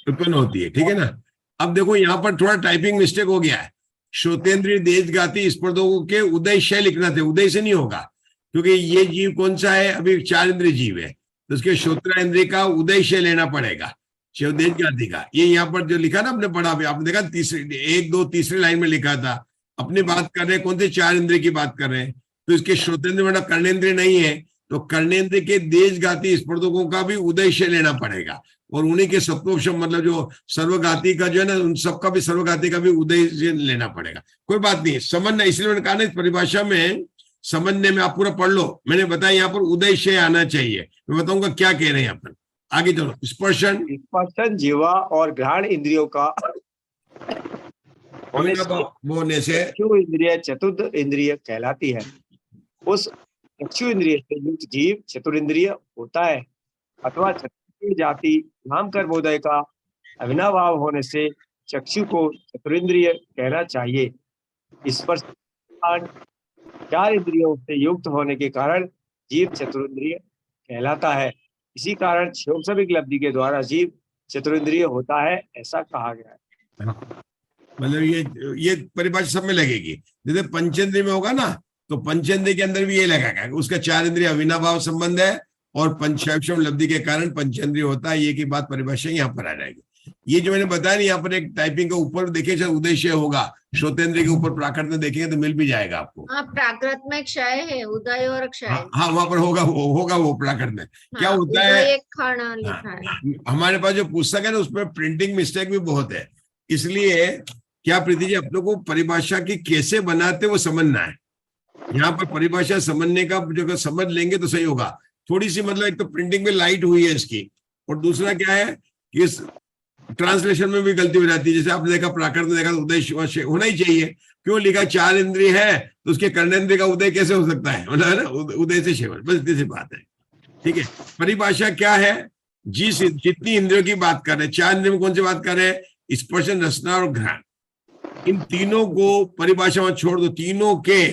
उत्पन्न होती है। ठीक है ना। अब देखो यहाँ पर थोड़ा टाइपिंग मिस्टेक हो गया है। श्रोतेंद्रिय देशघाती स्पर्शकों के उदय क्षय लिखना था, उदय से नहीं होगा, क्योंकि ये जीव कौन सा है, अभी 4 इंद्रिय जीव है, तो उसके श्रोत्र इंद्रिय का उदय क्षय लेना पड़ेगा, शिव देशघाती का। ये यहाँ पर जो लिखा ना, आपने पढ़ा भी, आपने देखा तीसरी 1, 2 तीसरी लाइन में लिखा था। अपनी बात कर रहे हैं कौन से 4 इंद्रिय की बात कर रहे हैं, तो इसके श्रोतेंद्र मतलब कर्णेंद्र नहीं है, तो कर्णेंद्र के देशघाती स्पर्धकों का भी उदयशय लेना पड़ेगा, और उन्हीं के सत्वोपशम मतलब जो सर्वघाती का जो है ना, उन सबका भी सर्वघाती का भी उदय लेना पड़ेगा। कोई बात नहीं, समझना, इसलिए मैंने कहा ना इस परिभाषा में समझने में आप पूरा पढ़ लो। मैंने बताया यहाँ पर उदयशय आना चाहिए, मैं बताऊंगा क्या कह रहे हैं यहाँ पर। आगे चलो, स्पर्शन स्पर्शन जिह्वा और घ्राण इंद्रियों का होने से चक्षु इंद्रिय चतुर्थ इंद्रिय कहलाती है। उस चक्षु इंद्रिय से युक्त जीव चतुरिंद्रिय होता है, अथवा चतुर्थ जाति नाम कर्मोदय का अविनाभाव होने से चक्षु को चतुरिंद्रिय कहना चाहिए। स्पर्श चार इंद्रियों से युक्त होने के कारण जीव चतुरिंद्रिय कहलाता है। इसी कारण क्षोभसमिक लब्धि के द्वारा जीव चतुरिंद्रिय होता है, ऐसा कहा गया है। मतलब ये परिभाषा सब में लगेगी। जैसे पंचेंद्रिय में होगा ना, तो पंचेंद्रिय के अंदर भी ये लगेगा, उसका चार इंद्रिय अविनाभाव संबंध है और पंचक्षम लब्धि के कारण पंचेंद्रिय होता है, ये की बात परिभाषा यहाँ पर आ जाएगी। ये जो मैंने बताया ना, यहाँ पर एक टाइपिंग का ऊपर देखे शायद उदयशय होगा, श्रोतेंद्रिय के ऊपर प्राकृत में देखेंगे तो मिल भी जाएगा आपको। हाँ, प्राकृत में क्षय है, उदय और क्षय। हाँ, वहां पर होगा वो प्राकृत में। क्या हाँ, होता है, एक खाना लिखा है। हमारे पास जो पुस्तक है ना, उसमें प्रिंटिंग मिस्टेक भी बहुत है, इसलिए क्या प्रीति जी, आप लोग को परिभाषा की कैसे बनाते वो समझना है। यहाँ पर परिभाषा समझने का जो समझ लेंगे तो सही होगा। थोड़ी सी मतलब एक तो प्रिंटिंग में लाइट हुई है इसकी, और दूसरा क्या है कि इस ट्रांसलेशन में भी गलती हो जाती है। जैसे आपने देखा प्राकृत में देखा तो उदय होना ही चाहिए, क्यों लिखा चार इंद्रिय है तो उसके कर्णेंद्रिय का उदय कैसे हो सकता है, मतलब उदय से शेवन, बस इतनी सी बात है। ठीक है, परिभाषा क्या है, जितनी इंद्रियों की बात कर रहे हैं, चार इंद्रियों में कौन सी बात कर रहे हैं, स्पर्शन रसना और घ्राण, इन तीनों को परिभाषा में छोड़ दो, तीनों के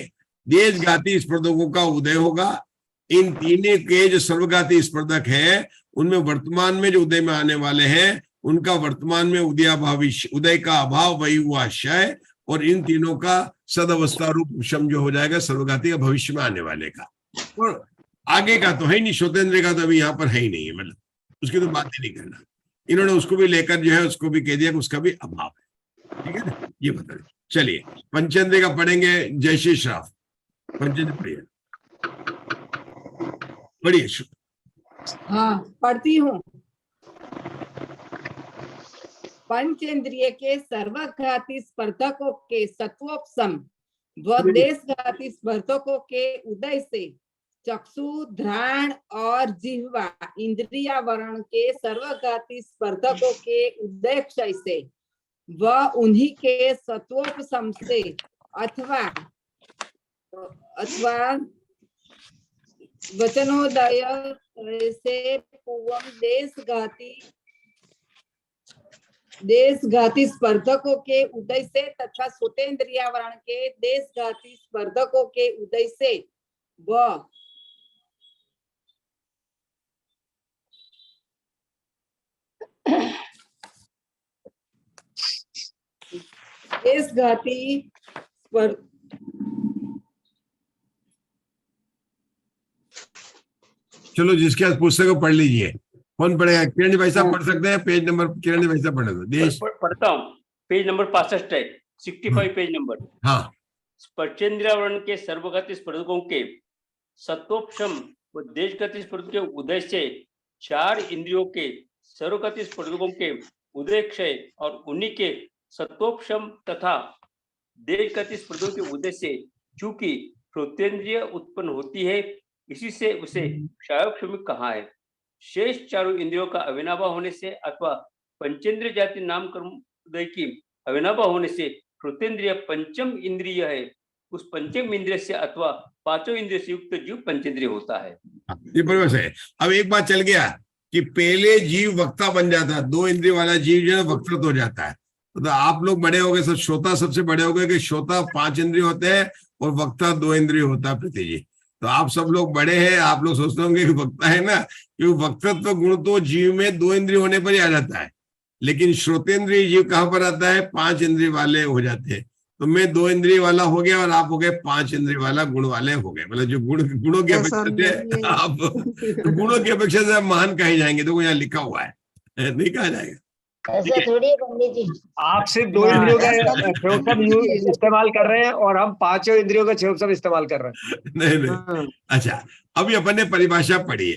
देशघाती स्पर्धकों का उदय होगा। इन तीनों के जो सर्वघाती स्पर्धक है उनमें वर्तमान में जो उदय में आने वाले हैं उनका वर्तमान में उदय का अभाव, वही हुआ क्षय, और इन तीनों का सदअवस्था रूप शम जो हो जाएगा सर्वघाती का भविष्य में आने वाले का। और आगे का तो है ही नहीं, श्रोतेंद्रिय का तो अभी यहाँ पर है ही नहीं है, मतलब उसकी तो बात ही नहीं करना। इन्होंने उसको भी लेकर जो है उसको भी कह दिया कि उसका भी अभाव है। ठीक है ना, ये बता दें। चलिए पंचेंद्रिय का पढ़ेंगे, जय श्री श्राफ। पंचेंद्रिय पढ़िए, पढ़िए। हाँ, पढ़ती हूँ। पंचेंद्रिय के सर्वघाती स्पर्धकों के सत्वोपशम व देशघाती स्पर्धकों के उदय से चक्षु, घ्राण और जिह्वा इंद्रियावरण के सर्वघाती स्पर्धकों के उदय क्षय से व उन्हीं के सत्वोपशम से अथवा वचनोदय से पूर्व देशघाती स्पर्धकों के उदय से तथा श्रोतेंद्रियावरण के देशघाती स्पर्धकों के उदय से व देशघाती चलो, जिसके आज पुस्तक को पढ़ लीजिए। कौन पढ़ेगा? किरण भाई साहब पढ़ सकते हैं, पेज नंबर किरण भाई साहब पढ़े। देश पढ़ता हूँ, पेज नंबर 65 है, 65 पेज नंबर। हाँ, स्पर्शेंद्रियावरण के सर्वघाती स्पर्धकों के सत्वोपशम व देशघाती स्पर्धकों के उदय से चार इंद्रियों के सर्वघाती स्पर्धकों के उदय क्षय और उन्हीं के सत्वोपशम तथा देशघाती स्पर्धकों के उदय से चूंकि श्रोतेंद्रिय उत्पन्न होती है, इसी से उसे क्षयोपशमिक कहा है। शेष चारों इंद्रियों का अविनाभाव होने से अथवा पंचेंद्रिय जाति नाम कर्म उदय की अविनाभाव होने से श्रोतेंद्रिय पंचम इंद्रिय है। उस पंचम इंद्रिय से अथवा पांचों इंद्रिय से युक्त जीव पंचेंद्रिय होता है। ये बराबर है। अब एक बात चल गया कि पहले जीव वक्ता बन जाता है, दो इंद्रिय वाला जीव जो है वक्तृत्व हो जाता है। तो आप लोग बड़े हो गए, सब श्रोता सबसे बड़े हो गए कि श्रोता 5 इंद्रिय होते हैं और वक्ता 2 इंद्रिय होता है। प्रीति जी, तो आप सब लोग बड़े हैं, आप लोग सोचते होंगे कि वक्ता है ना, क्योंकि वक्तत्व गुण तो जीव में 2 इंद्रिय होने पर ही आ जाता है, लेकिन श्रोतेंद्रिय जीव कहाँ पर आता है? 5 इंद्रिय वाले हो जाते हैं। तो मैं 2 इंद्रिय वाला हो गया और आप हो गए 5 इंद्रिय वाला गुण वाले हो गए। मतलब जो गुणों की अपेक्षा से आप गुणों की अपेक्षा से महान कहे जाएंगे। देखो यहाँ लिखा हुआ है, नहीं कहा जाएगा। ऐसा थोड़ी है पंडित जी। आप सिर्फ 2 इंद्रियों का क्षयोपम इस्तेमाल कर रहे हैं और हम 5 इंद्रियों का क्षयोपम इस्तेमाल कर रहे हैं। नहीं। अच्छा, अभी अपन ने परिभाषा पढ़ी है,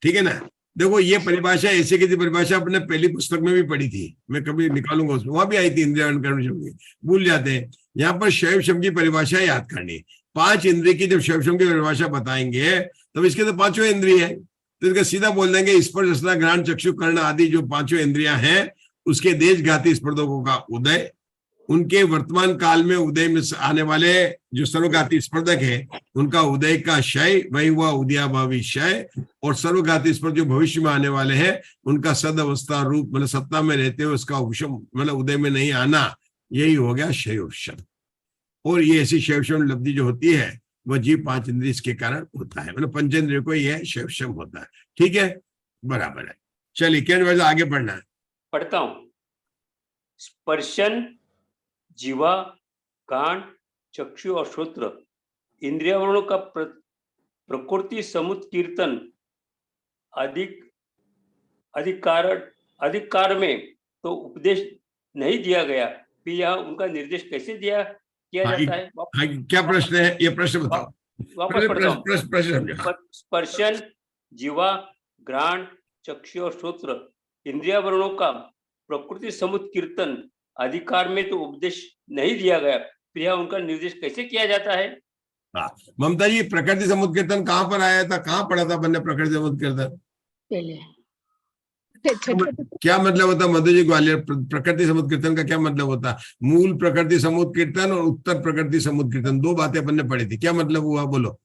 ठीक है ना। देखो ये परिभाषा ऐसे की परिभाषा अपने पहली पुस्तक में भी पढ़ी थी, मैं कभी निकालूंगा उसमें, वहां भी आई थी इंद्रिय कर्म शब्द की, भूल जाते हैं। यहाँ पर शैव शब्द की परिभाषा याद करनी। 5 इंद्रिय की जब शैव शब्द की परिभाषा बताएंगे तब इसके तो 5 इंद्रिय है, तो इसका सीधा बोल देंगे स्पर्श रसना घ्राण चक्षु कर्ण आदि जो 5 इंद्रियां हैं उसके देशघाती स्पर्धकों का उदय, उनके वर्तमान काल में उदय में आने वाले जो सर्वघाती स्पर्धक है उनका उदय का क्षय, वही हुआ उदयाभावी क्षय, और सर्वघाती स्पर्धक जो भविष्य में आने वाले हैं उनका सद अवस्था रूप मतलब सत्ता में रहते हुए उसका उपशम मतलब उदय में नहीं आना, यही हो गया क्षयोपशम। और ये ऐसी क्षयोपशम लब्धि जो होती है वह जीव 5 इंद्रिय इसके कारण होता है, मतलब पंचेंद्रिय को यह क्षयोपशम होता है। ठीक है, बराबर है। चलिए क्या आगे पढ़ना है, पढ़ता हूं। स्पर्शन, जीवा, कान, चक्षु और श्रोत्र इंद्रियावरणों का प्रकृति समुत कीर्तन अधिकार में तो उपदेश नहीं दिया गया, फिर यहाँ उनका निर्देश कैसे किया जाता है? क्या प्रश्न है, ये प्रश्न बताओ। वापस पढ़ता हूं। प्रश्न स्पर्शन, जीवा, घ्राण, चक्षु और श्रोत्र इंद्रियावरणों का प्रकृति समुत कीर्तन अधिकार में तो उपदेश नहीं दिया गया, फिर यहाँ उनका निर्देश कैसे किया जाता है? ममता जी, प्रकृति समुत कीर्तन कहाँ पर आया था, कहाँ पढ़ा था बनने प्रकृति समुत कीर्तन? पहले क्या मतलब होता मधु जी ग्वालियर, प्रकृति समुत कीर्तन का क्या मतलब होता? मूल प्रकृति समुत कीर्तन और उत्तर प्रकृति समुत कीर्तन, 2 बातें अपन ने पढ़ी थी, क्या मतलब हुआ बोलो?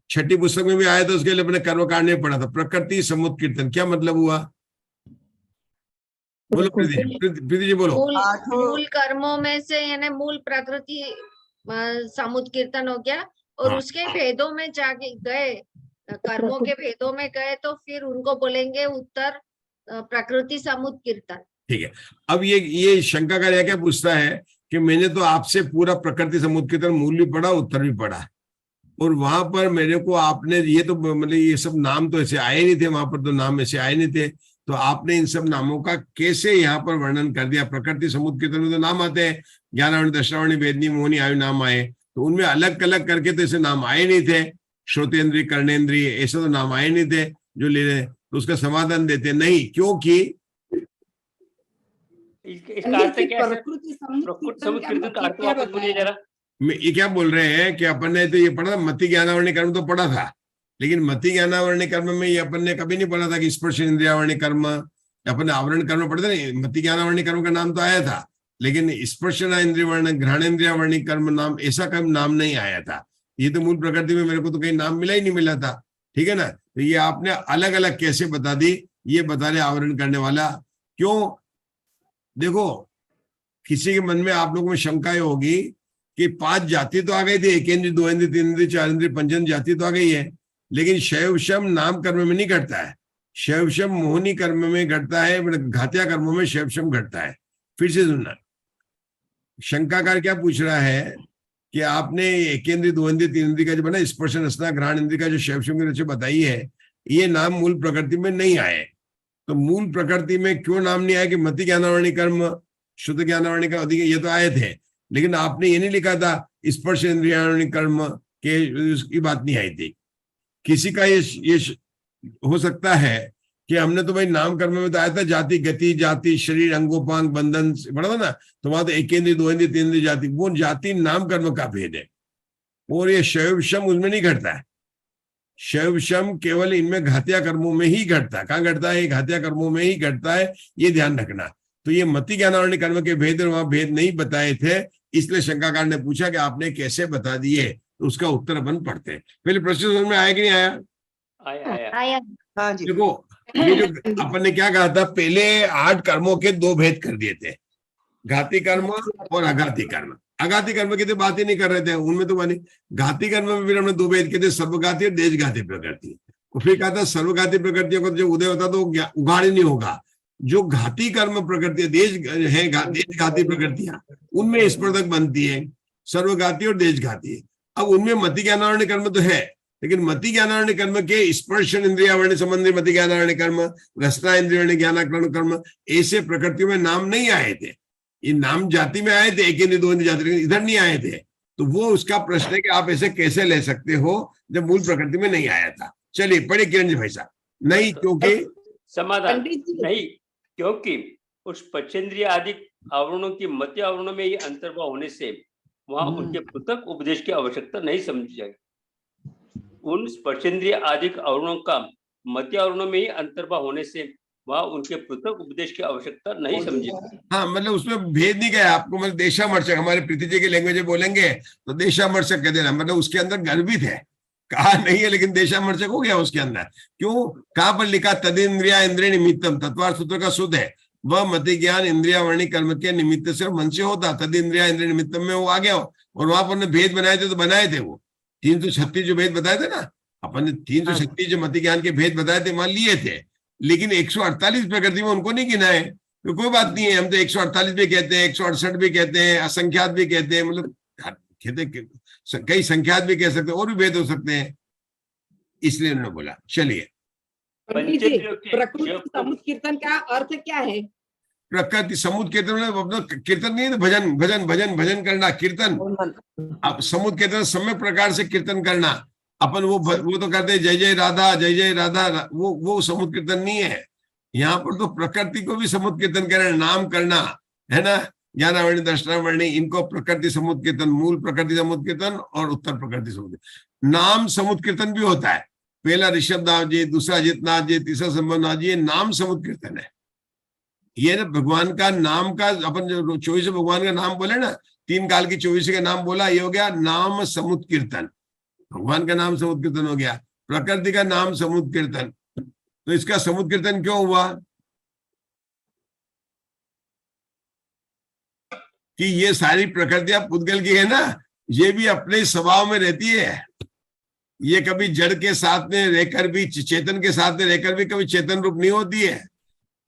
6ठी पुस्तक में भी आया था, उसके लिए अपने कर्मकांड में पढ़ा था। प्रकृति समुत कीर्तन क्या मतलब हुआ, बोलो प्रीति जी बोलो। मूल कर्मों में से यानी मूल प्रकृति समुत कीर्तन हो गया, और उसके भेदों में जाके गए, कर्मों के भेदों में गए तो फिर उनको बोलेंगे उत्तर प्रकृति समुत कीर्तन। ठीक है, अब ये शंका का क्या पूछता है कि मैंने तो आपसे पूरा प्रकृति समुत कीर्तन मूल भी पढ़ा, उत्तर भी पढ़ा, और वहां पर मेरे को आपने ये तो मतलब ये सब नाम तो ऐसे आए नहीं थे, वहां पर तो नाम ऐसे आए नहीं थे, तो आपने इन सब नामों का कैसे यहाँ पर वर्णन कर दिया? प्रकृति समुत कीर्तन में तो नाम आते हैं, ज्ञानावणी, दशरावणी, वेदनी, मोहनी आयु नाम आए, तो उनमें अलग अलग करके तो ऐसे नाम आए नहीं थे। श्रोतेंद्रिय, कर्णेंद्रिय, ऐसे तो नाम आए नहीं थे जो ले रहे, तो उसका समाधान देते नहीं, क्योंकि ये क्या बोल रहे हैं कि अपन ने तो ये पढ़ा था, मति ज्ञानावरणी कर्म तो पढ़ा था, लेकिन मति ज्ञानावरणी कर्म में ये अपन ने कभी नहीं पढ़ा था कि स्पर्श इंद्रियावरणी कर्म, अपन ने आवरण कर्म पढ़ते नहीं, मति ज्ञानावरणी कर्म का नाम तो आया था, लेकिन स्पर्शना इंद्रियवर्ण, घ्राणेन्द्रियावरणी कर्म नाम, ऐसा कभी नाम नहीं आया था। ये तो मूल प्रकृति में मेरे को तो कहीं नाम मिला ही नहीं मिला था, ठीक है ना। तो ये आपने अलग अलग कैसे बता दी, ये बता रहे आवरण करने वाला। क्यों? देखो, किसी के मन में आप लोगों में शंका होगी कि 5 जाति तो आ गई थी, 1 इंद्रिय, 2 इंद्रिय, 3 इंद्रिय, 4 इंद्रिय, 5 इंद्रिय जाति तो आ गई है, लेकिन शैवशम नाम कर्म में नहीं घटता है, शैवशम मोहनी कर्म में घटता है, मतलब घातिया कर्मों में शैवशम घटता है। फिर से सुनना, शंकाकार क्या पूछ रहा है कि आपने 1 इंद्रिय, 2 इंद्रिय, 3 इंद्रिय का जो बना स्पर्श रसना घ्राण इंद्रिय का जो शैवशम की रचना बताई है, ये नाम मूल प्रकृति में नहीं आए, तो मूल प्रकृति में क्यों नाम नहीं आया कि मति ज्ञानावरणी कर्म, शुद्ध ज्ञानावरणी का अधिक, ये तो आए थे, लेकिन आपने ये नहीं लिखा था स्पर्श इंद्रियावरणी कर्म के, उसकी बात नहीं आई थी। किसी का ये हो सकता है कि हमने तो भाई नाम कर्म में तो आया था जाति, गति, जाति, शरीर, अंगोपांग, बंधन पढ़ा था ना, तो वहां तो 1 इंद्रिय, 2 इंद्रिय, 3 इंद्रिय जाति, वो जाति नाम कर्म का भेद है, और ये शैवशम उसमें नहीं घटता है। शैवशम केवल इनमें घातिया कर्मों में ही घटता है। कहाँ घटता है? घातिया कर्मों में ही घटता है, ये ध्यान रखना। तो ये मति ज्ञानावरणी कर्म के भेद वहां भेद नहीं बताए थे, इसलिए शंकाकार ने पूछा कि आपने कैसे बता दिए, तो उसका उत्तर अपन पढ़ते हैं। पहले प्रश्न समझ में आया कि नहीं आया? आया। हाँ जी। देखो, ये जो अपन ने क्या कहा था, पहले 8 कर्मों के 2 भेद कर दिए थे, घाती कर्म और अघाती कर्म। अघाती कर्म की तो बात ही नहीं कर रहे थे, उनमें तो बनी। घाती कर्म में फिर हमने 2 भेद किए थे, सर्वघाती और देशघाती प्रकृति। फिर कहा था सर्वघाती प्रकृतियों का जो उदय होता तो उगाड़ नहीं होगा, जो घाती कर्म प्रकृति देशघाती प्रकृतियां, उनमें स्पर्धक बनती है सर्वघाती और देशघाती। अब उनमें मति ज्ञानावरणी कर्म तो है, लेकिन मति ज्ञानावरण कर्म के स्पर्शन इंद्रियावरण संबंधी मति ज्ञानावरण कर्म, रसना इंद्रियावरण ज्ञानाकरण कर्म, ऐसे प्रकृतियों में नाम नहीं आए थे। ये नाम जाति में आए थे, एक इंद्रिय दो इंद्रिय जाति, इधर नहीं आए थे। तो वो उसका प्रश्न है कि आप ऐसे कैसे ले सकते हो जब मूल प्रकृति में नहीं आया था। चलिए पढ़े किरण जी भाई साहब। नहीं, क्योंकि समाधान पंडित जी नहीं, क्योंकि उस पंचेंद्रिय आदि आवरणों की मध्य आवरणों में ही अंतर्भाव होने से वहां उनके पृथक उपदेश की आवश्यकता नहीं समझी जाएगी। उन स्पर्शेंद्रिय आदि आवरणों का मध्य आवरणों में ही अंतर्भाव होने से वहां उनके पृथक उपदेश की आवश्यकता नहीं समझी जाएगी। हाँ, मतलब उसमें भेद नहीं गया आपको, मतलब देशामर्शक, हमारे प्रीति जी की लैंग्वेज में बोलेंगे तो देशामर्शक कह देना, मतलब उसके अंदर गर्भित है, कहा नहीं है लेकिन देशामर्शक हो गया उसके अंदर। क्यों, कहां पर लिखा, तदिंद्रिया इंद्रिय निमित्तम, तत्वार्थ सूत्र का शुद्ध है, वह मति ज्ञान इंद्रिया वर्णी कर्म के निमित्त से मन से होता। तदिंद्रिया इंद्रिय निमित्तम में वो आ गया, और वहां पर भेद बनाए थे, तो बनाए थे वो 336 जो भेद बताए थे ना अपन ने, 336 जो मति ज्ञान के भेद बताए थे मान लिए थे, लेकिन 148 प्रकृति में उनको नहीं गिनाए। तो कोई बात नहीं है, हम तो 148 भी कहते हैं, 168 भी कहते हैं, असंख्यात भी कहते हैं, मतलब कहते कई संख्यात भी कह सकते हैं, और भी भेद हो सकते हैं, इसलिए उन्होंने बोला। चलिए, पंडित जी, प्रकृति समुद्र कीर्तन का अर्थ क्या है? प्रकृति समुद्र कीर्तन अपना कीर्तन नहीं है, भजन भजन भजन भजन करना, कीर्तन। अब समुद्र कीर्तन सम्यक प्रकार से कीर्तन करना। अपन वो तो करते जय जय राधा जय जय राधा, वो समुद्र कीर्तन नहीं है। यहाँ पर तो प्रकृति को भी समुद्र कीर्तन करना, नाम करना है ना, ज्ञानावरणी दर्शनावरणी, इनको प्रकृति समुद्र कीर्तन, मूल प्रकृति समुद्र कीर्तन और उत्तर प्रकृति समुद्र। नाम समुद्र कीर्तन भी होता है, पहला ऋषभनाथ जी, दूसरा अजितनाथ जी, तीसरा संभवनाथ जी, ये नाम समुद्र कीर्तन है। ये ना भगवान का नाम का, अपन जो 24 भगवान का नाम बोले ना, 3 काल की 24 का नाम बोला, ये हो गया नाम समुद्र कीर्तन। भगवान का नाम समुद्र कीर्तन हो गया, प्रकृति का नाम समुद्र कीर्तन। तो इसका समुद्र कीर्तन क्यों हुआ कि ये सारी प्रकृतियां पुद्गल की है ना, ये भी अपने स्वभाव में रहती है। ये कभी जड़ के साथ में रहकर भी, चेतन के साथ में रहकर भी कभी चेतन रूप नहीं होती है।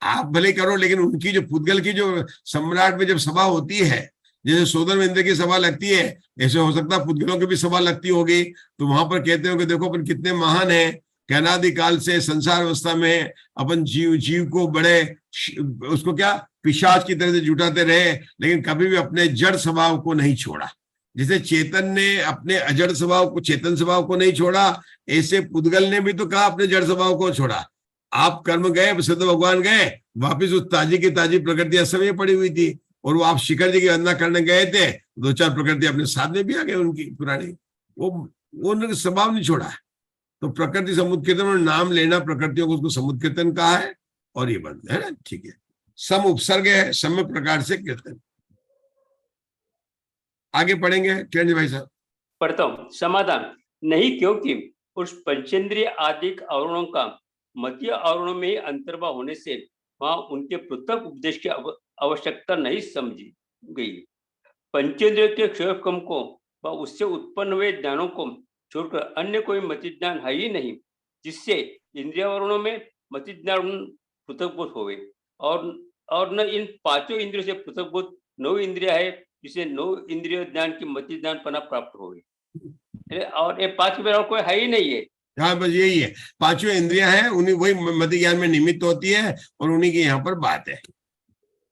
आप भले करो, लेकिन उनकी जो पुद्गल की जो सम्राट में जब सभा होती है, जैसे सोदर इंद्र की सभा लगती है, ऐसे हो सकता है पुद्गलों की भी सभा लगती होगी। तो वहां पर कहते हो कि देखो अपन कितने महान है, अनादि काल से संसार अवस्था में अपन जीव को बड़े, उसको क्या पिशाच की तरह से जुटाते रहे, लेकिन कभी भी अपने जड़ स्वभाव को नहीं छोड़ा। जैसे चेतन ने अपने अजड़ स्वभाव को, चेतन स्वभाव को नहीं छोड़ा, ऐसे पुद्गल ने भी तो कहा अपने जड़ स्वभाव को छोड़ा। आप कर्म गए, सिद्ध भगवान गए, वापिस उस ताजी की ताजी प्रकृतियां समय पड़ी हुई थी, और वो आप शिखर जी की वंदना करने गए थे, 2-4 प्रकृति अपने साथ में भी आ गए उनकी पुरानी, वो उन्होंने स्वभाव नहीं छोड़ा है। तो प्रकृति समुद्र कीर्तन में नाम लेना प्रकृतियों को, उसको समुद्र कीर्तन कहा है, और ये बंद है ना, ठीक है। सम उपसर्ग है, सम्य प्रकार से कीर्तन। आगे पढ़ेंगे किरण भाई साहब। पढ़ता हूँ। समाधान नहीं, क्योंकि उस पंचेंद्रिय आदि आवरणों का मध्य आवरणों में ही अंतर्भाव होने से वहां उनके पृथक उपदेश की आवश्यकता नहीं समझी गई। पंचेंद्रिय के क्षयकम को व उससे उत्पन्न हुए ज्ञानों को छोड़कर अन्य कोई मति ज्ञान है ही नहीं, जिससे इंद्रियावरणों में मति ज्ञान पृथकभूत होवे, और न इन 5 इंद्रियों से पृथकभूत 9 इंद्रिया है, जिसे 9 इंद्रिय ज्ञान की मति ज्ञान पना प्राप्त होवे। और ये 5 के कोई है ही नहीं है। हाँ, बस यही है, 5 इंद्रियां हैं, उन्हीं वही मति ज्ञान में निमित्त होती है, और उन्हीं की यहाँ पर बात है।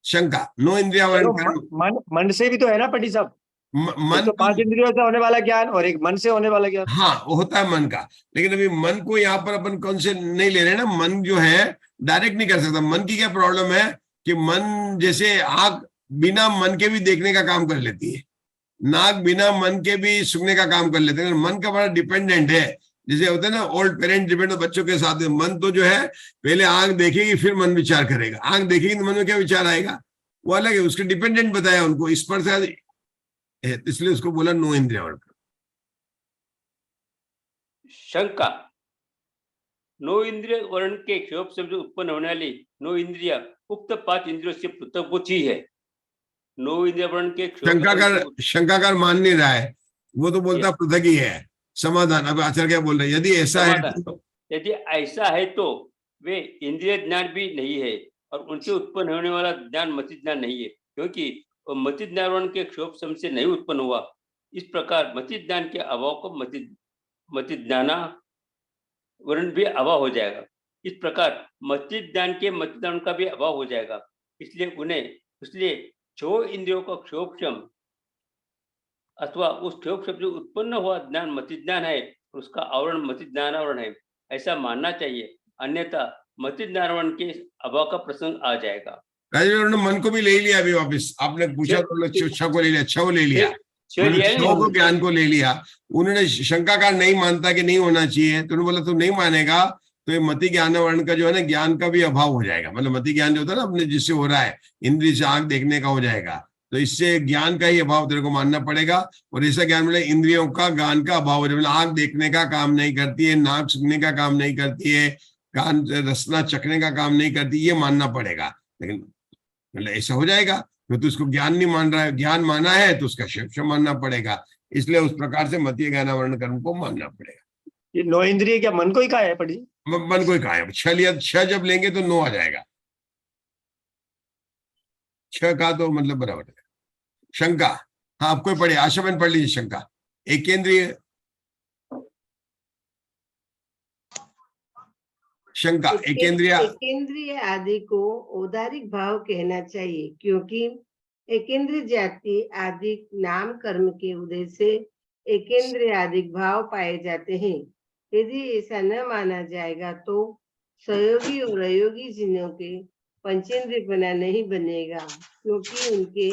शंका, 9 इंद्रिया मन से भी तो है ना पंडित साहब, मन तो 5 इंद्रियों से होने वाला ज्ञान और एक मन से होने वाला ज्ञान। हाँ, वो होता है मन का, लेकिन अभी मन को यहाँ पर अपन कौन से नहीं ले रहे ना, मन जो है डायरेक्ट नहीं कर सकता। मन की क्या प्रॉब्लम है कि मन जैसे आंख बिना मन के भी देखने का काम कर लेती है, नाक बिना मन के भी सुनने का काम कर लेते हैं। मन का बड़ा डिपेंडेंट है, जैसे होता है ना ओल्ड पेरेंट डिपेंड बच्चों के साथ। मन तो जो है पहले आंख देखेगी फिर मन विचार करेगा, आंख देखेगी तो मन में क्या विचार आएगा, वो अलग है, उसके डिपेंडेंट बताया उनको, इस पर से इसलिए उसको बोला 9 इंद्रिया वर्ण। शंका, 9 इंद्रिय वर्ण के क्षोभ से उत्पन्न होने वाली 9 इंद्रिया उक्त 5 इंद्रियों से पृथक ही है। 9 इंद्रिय वर्ण के शंकाकार मान नहीं रहा है, वो तो बोलता पृथक ही है। समाधान, अब आचार्य क्या बोल रहे हैं, यदि ऐसा है तो वे इंद्रिय ज्ञान भी नहीं है, और उनसे उत्पन्न होने वाला ज्ञान मति ज्ञान नहीं है, क्योंकि मति ज्ञान वर्ण के क्षोभ से नहीं उत्पन्न हुआ। इस प्रकार मति ज्ञान के अभाव को मति ज्ञानावरण भी अभाव हो जाएगा। इस प्रकार मति ज्ञान के मतिदान का भी अभाव हो जाएगा। इसलिए जो इंद्रियों का क्षोभक्षम अथवा उस क्षोभ शब्द जो उत्पन्न हुआ ज्ञान मति ज्ञान है, उसका आवरण मति ज्ञानावरण है, ऐसा मानना चाहिए। अन्यथा मति ज्ञानावरण के अभाव का प्रसंग आ जाएगा। उन्होंने मन को भी ले लिया अभी वापिस। आपने पूछा तो छह को ले लिया, छह को ले लिया, छह को ज्ञान को ले लिया। उन्होंने शंकाकार नहीं मानता कि नहीं होना चाहिए, तो उन्होंने बोला तू नहीं मानेगा तो ये मति ज्ञान वर्ण का जो है ना ज्ञान का भी अभाव हो जाएगा। मतलब मति ज्ञान जो होता है ना अपने जिससे हो रहा है, इंद्रिय से आंख देखने का हो जाएगा, तो इससे ज्ञान का ही अभाव तेरे को मानना पड़ेगा। और ऐसा ज्ञान मतलब इंद्रियों का ज्ञान का अभाव हो जाए। मतलब आंख देखने का काम नहीं करती है, नाक सुनने का काम नहीं करती है, कान रसना चखने का काम नहीं करती, ये मानना पड़ेगा। लेकिन मतलब ऐसा हो जाएगा तो उसको ज्ञान नहीं मान रहा है, ज्ञान माना है तो उसका शिव मानना पड़ेगा। इसलिए उस प्रकार से मतीय ज्ञानावरण कर्म को मानना पड़ेगा। ये 9 इंद्रिय क्या मन को ही कहा है पड़ी? मन को ही कहा है। छह जब लेंगे तो 9 आ जाएगा। 6 का तो मतलब बराबर है। शंका, हाँ आपको पढ़े, आशा बहन पढ़ लीजिए। शंका एकेंद्रिय, शंका एकेंद्रिय एकेंद्रिय आदि को औदारिक भाव कहना चाहिए, क्योंकि एकेंद्रिय जाति आदि नाम कर्म के उदय से एकेंद्रिय आदि भाव पाए जाते हैं। यदि ऐसा न माना जाएगा तो सहयोगी और अयोगी जिनों के पंचेंद्रियपना नहीं बनेगा, क्योंकि उनके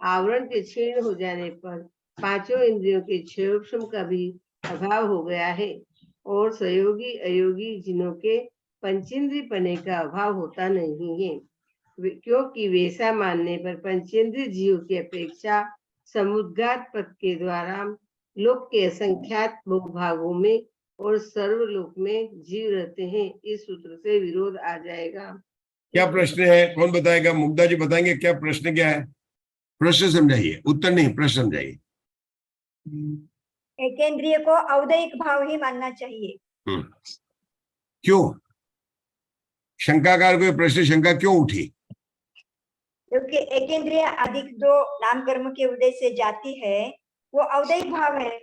आवरण के क्षीण हो जाने पर पांचों इंद्रियों के क्षयोक्षम का भी अभाव हो गया है, और सहयोगी अयोगी जिनों के पंचेंद्रियपने का अभाव होता नहीं है, क्योंकि वैसा मानने पर पंचेंद्रिय जीव की अपेक्षा समुद्घात पद के द्वारा लोक के असंख्यात भोगभागों में और सर्वलोक में जीव रहते हैं। इस सूत्र से विरोध आ जाएगा। क्या प्रश्न है, कौन बताएगा? मुग्धा जी बताएंगे क्या प्रश्न क्या है? प्रश्न समझाइए, उत्तर नहीं, प्रश्न समझाइए। एकेंद्रिय को औदयिक भाव ही मानना चाहिए। क्यों? शंकाकार को प्रश्न शंका क्यों उठी? क्योंकि एकेंद्रिय अधिक जो नाम कर्म के उदय से जाती है वो औदयिक भाव है,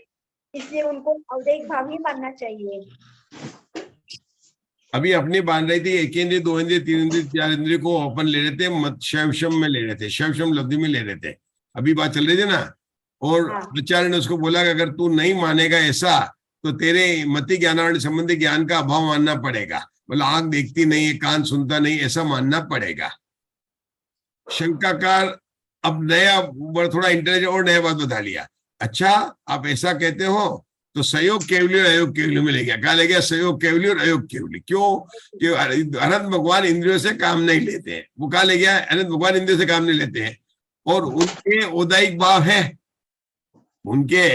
इसलिए उनको औदयिक भाव ही मानना चाहिए। अभी अपनी बांध रही थी एकेंद्रिय, 2 इंद्रिय, 3 इंद्रिय, 4 इंद्रिय को अपन ले रहे थे, मत शैवशम में ले रहे थे, शैवशम लब्धि में ले रहे थे। अभी बात चल रही थी ना, और आचार्य ने उसको बोला कि अगर तू नहीं मानेगा ऐसा तो तेरे मति ज्ञानावरण संबंधी ज्ञान का अभाव मानना पड़ेगा। मतलब आंख देखती नहीं है, कान सुनता नहीं, ऐसा मानना पड़ेगा। शंकाकार अब नया थोड़ा इंटेलिजेंट और नया बात बता लिया। अच्छा आप ऐसा कहते हो तो सहयोग केवली और अयोग केवली में ले गया। क्या ले गया? सहयोग केवली और अयोग केवली। क्यों? कि अनंत भगवान इंद्रियों से काम नहीं लेते हैं। वो कहा ले गया, अनंत भगवान इंद्रियों से काम नहीं लेते हैं, और उनके औदायिक भाव है, उनके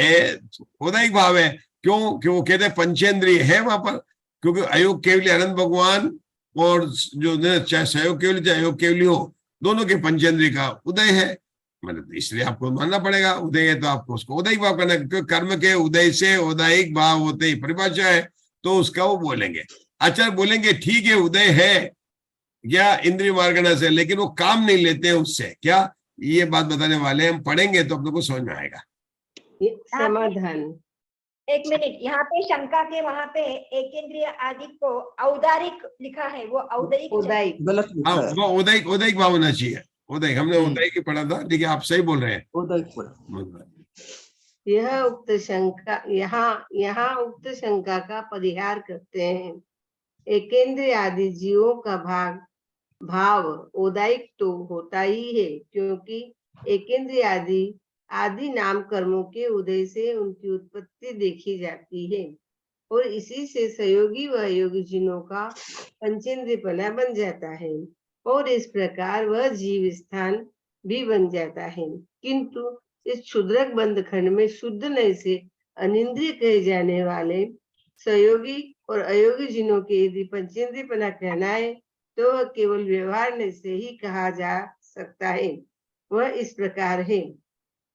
औदायिक भाव है। क्यों? कि वो कहते हैं पंचेंद्रिय है वहां पर, क्योंकि अयोग केवली अनंत भगवान और जो चाहे सहयोग केवली चाहे अयोग केवली हो, दोनों के पंचेंद्रिय का उदय है। मतलब इसलिए आपको मानना पड़ेगा उदय है तो आपको उसको उदयिक भाव करना, क्योंकि कर्म के उदय से औदायिक भाव होते ही परिभाषा है, तो उसका वो बोलेंगे। आचार्य बोलेंगे ठीक है उदय है क्या इंद्रिय मार्गना से, लेकिन वो काम नहीं लेते हैं उससे। क्या ये बात बताने वाले हम पढ़ेंगे तो अपने को समझ में आएगा। समाधान। एक मिनट, यहाँ पे शंका के वहाँ पे एकेंद्रिय आदि को औदारिक लिखा है, वो औदयिक गलत लिखा है। वो उदयिक भाव होना चाहिए। उदयिक हमने उदयिक ही पढ़ा था, ठीक है आप सही बोल रहे हैं। यह उक्त शंका यहाँ उक्त शंका का परिहार करते हैं। एकेंद्रिय आदि जीवों का भाव औदायिक तो होता ही है, क्योंकि एकेंद्रिय आदि नाम कर्मों के उदय से उनकी उत्पत्ति देखी जाती है, और इसी से सहयोगी व अयोगी जिनों का पंचेंद्रियपना बन जाता है, और इस प्रकार वह जीव स्थान भी बन जाता है। किंतु इस क्षुद्रक बंद खंड में शुद्ध नय से अनिंद्रिय कहे जाने वाले सहयोगी और अयोगी जिनों के यदि पंचेंद्रियपना कहना है तो वह केवल व्यवहार नय से ही कहा जा सकता है। वह इस प्रकार है।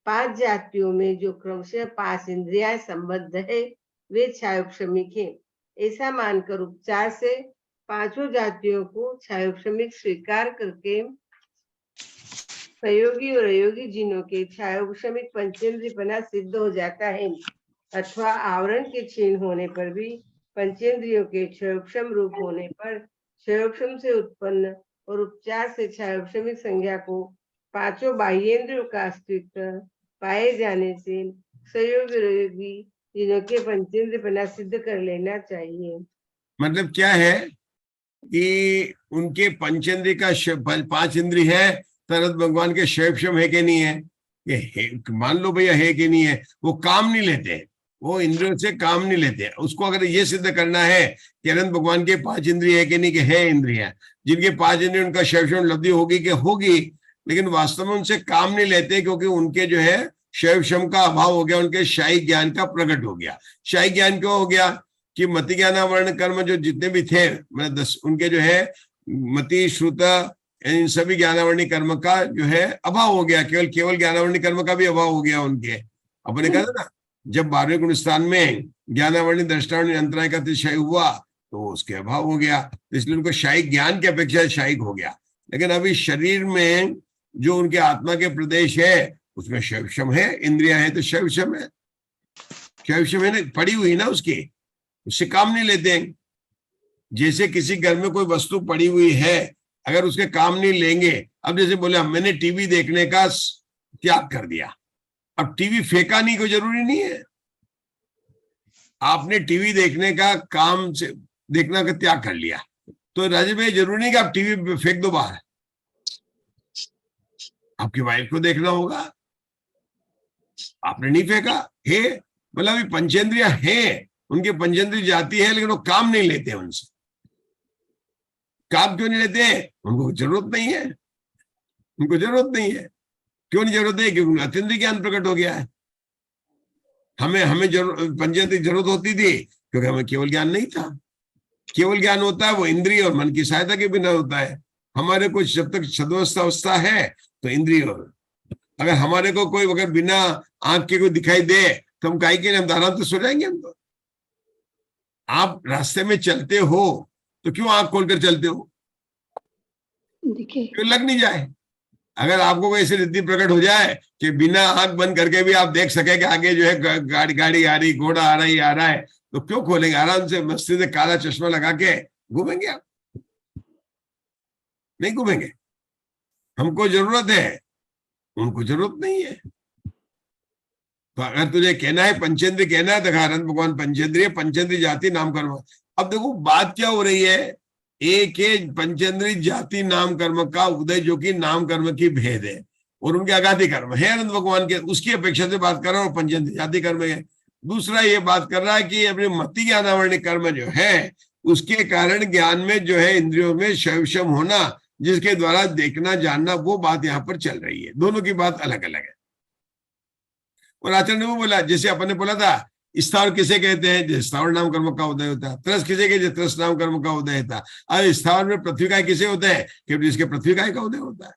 5 जातियों में जो क्रमशः 5 इंद्रियां संबद्ध है वे क्षयोक्षमिक है। ऐसा मानकर उपचार से 5 जातियों को क्षयोक्षमिक स्वीकार करके सहयोगी और अयोगी जिनों के क्षयोक्षमिक पंचेंद्रियपना सिद्ध हो जाता है। अथवा आवरण के क्षीण होने पर भी पंचेंद्रियों के क्षयोक्षम रूप होने पर क्षयोक्षम से उत्पन्न और उपचार से क्षयोक्षमिक संज्ञा को पांचों बाह्येंद्रियों का अस्तित्व पाए जाने से संयोगी जिनों के पंचेंद्रियपना सिद्ध कर लेना चाहिए। मतलब क्या है कि उनके पंचेंद्रिय का पांच इंद्रिय है, तरत भगवान के शैवक्षम है कि नहीं है, मान लो भैया है कि नहीं है, वो काम नहीं लेते, वो इंद्रियों से काम नहीं लेते। उसको अगर ये सिद्ध करना है कि अनंत भगवान के पांच इंद्रिय है कि नहीं, कि है इंद्रिया, जिनके पांच इंद्रिय उनका शैवक्षम लब्धि होगी कि होगी, लेकिन वास्तव में उनसे काम नहीं लेते, क्योंकि उनके जो है शैवक्षम का अभाव हो गया, उनके शाही ज्ञान का प्रकट हो गया। शाही ज्ञान क्यों हो गया कि मति ज्ञान वर्ण कर्म जो जितने भी थे, मतलब 10 उनके जो है मति श्रुत इन सभी ज्ञानावर्णी कर्म का जो है अभाव हो गया, केवल ज्ञानावर्णी कर्म का भी अभाव हो गया उनके। अपने कहा था ना, जब 12वें गुण स्थान में ज्ञानावर्णी दृष्टावर्णी अंतराय का अतिशय हुआ तो उसके अभाव हो गया, इसलिए उनको शाही ज्ञान की अपेक्षा शायिक हो गया। लेकिन अभी शरीर में जो उनके आत्मा के प्रदेश है उसमें शैवक्षम है, इंद्रिया है तो शैवक्षम है, शैवक्षम है ना, पड़ी हुई ना उसकी, उससे काम नहीं लेते हैं। जैसे किसी घर में कोई वस्तु पड़ी हुई है, अगर उसके काम नहीं लेंगे, अब जैसे बोले मैंने टीवी देखने का त्याग कर दिया, अब टीवी फेंका नहीं, कोई जरूरी नहीं है, आपने टीवी देखने का काम से देखना का त्याग कर लिया, तो राजीव भाई जरूरी नहीं कि आप टीवी फेंक दो बाहर, आपकी वाइफ को देखना होगा, आपने नहीं फेंका है, मतलब अभी पंचेंद्रिया है, उनके पंचेंद्रिय जाती है, लेकिन वो काम नहीं लेते, उनसे काम क्यों नहीं लेते, उनको जरूरत नहीं है, उनको जरूरत नहीं है। क्यों नहीं जरूरत है, क्योंकि अतीन्द्रिय ज्ञान प्रकट हो गया है। हमें पंचेंद्रिय जरूरत होती थी क्योंकि हमें केवल ज्ञान नहीं था। केवल ज्ञान होता है वो इंद्रिय और मन की सहायता के बिना होता है। हमारे कुछ जब तक सदवस्था है तो इंद्रिय, अगर हमारे को कोई अगर बिना आंख के कोई दिखाई दे तो हम काहे के, हम आराम से सो जाएंगे हम तो। आप रास्ते में चलते हो तो क्यों आंख खोलकर चलते हो, देखिए क्यों लग नहीं जाए। अगर आपको कोई ऐसी रिद्धि प्रकट हो जाए कि बिना आंख बंद करके भी आप देख सके कि आगे जो है गाड़ी आ रही, घोड़ा आ रहा है, तो क्यों खोलेंगे, आराम से मस्ती से काला चश्मा लगा के घूमेंगे आप, नहीं घूमेंगे। हमको जरूरत है, उनको जरूरत नहीं है। तो अगर तुझे कहना है पंचेंद्रिय कहना है, देखा अनंत भगवान पंचेंद्रिय जाति नाम कर्म। अब देखो बात क्या हो रही है, एक पंचेंद्रिय जाति नाम कर्म का उदय जो कि नाम कर्म की भेद है, और उनके अगाधि कर्म है अनंत भगवान के, उसकी अपेक्षा से बात कर रहा हूँ, पंचेंद्रिय जाति कर्म है। दूसरा ये बात कर रहा है कि अपने मति ज्ञानावरणी कर्म जो है उसके कारण ज्ञान में जो है इंद्रियों में शैवक्षम होना, जिसके द्वारा देखना जानना, वो बात यहाँ पर चल रही है। दोनों की बात अलग अलग है। और आचार्य ने वो बोला, जैसे अपन ने बोला था स्थावर किसे कहते हैं, जो स्थावर नाम कर्म का उदय होता है। त्रस किसे कहते हैं, त्रस नाम कर्म का उदय था। अब स्थावर में पृथ्वी काय किसे होता है, कि जिसके पृथ्वी काय का उदय होता है।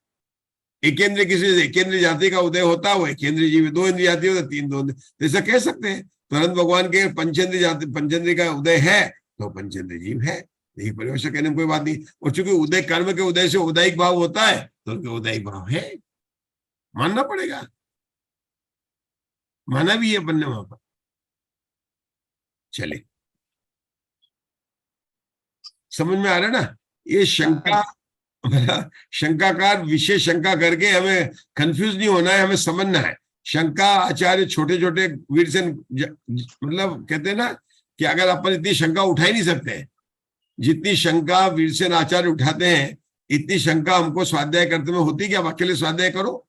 एकेंद्र किसी एकेंद्र जाति का उदय होता है, वो एकेंद्र जीव, दो इंद्रिय जाति होता है, तीन दो इंद्रिय, ऐसा कह सकते हैं। तो अनंत भगवान के पंचेंद्रिय जाति पंचेंद्रिय का उदय है तो पंचेंद्रिय जीव है, यही परिभाषा कहने में कोई बात नहीं। और चूंकि उदय कर्म के उदय से उदयिक भाव होता है तो उनके उदयिक भाव है, मानना पड़ेगा, माना भी है अपन ने वहां पर। चले, समझ में आ रहा ना, ये शंका शंकाकार विशेष शंका करके हमें कंफ्यूज नहीं होना है, हमें समझना है। शंका आचार्य छोटे छोटे वीर से मतलब कहते हैं ना कि अगर अपन इतनी शंका उठा ही नहीं सकते, जितनी शंका वीरसेन आचार्य उठाते हैं, इतनी शंका हमको स्वाध्याय करते में होती क्या? आप अकेले स्वाध्याय करो,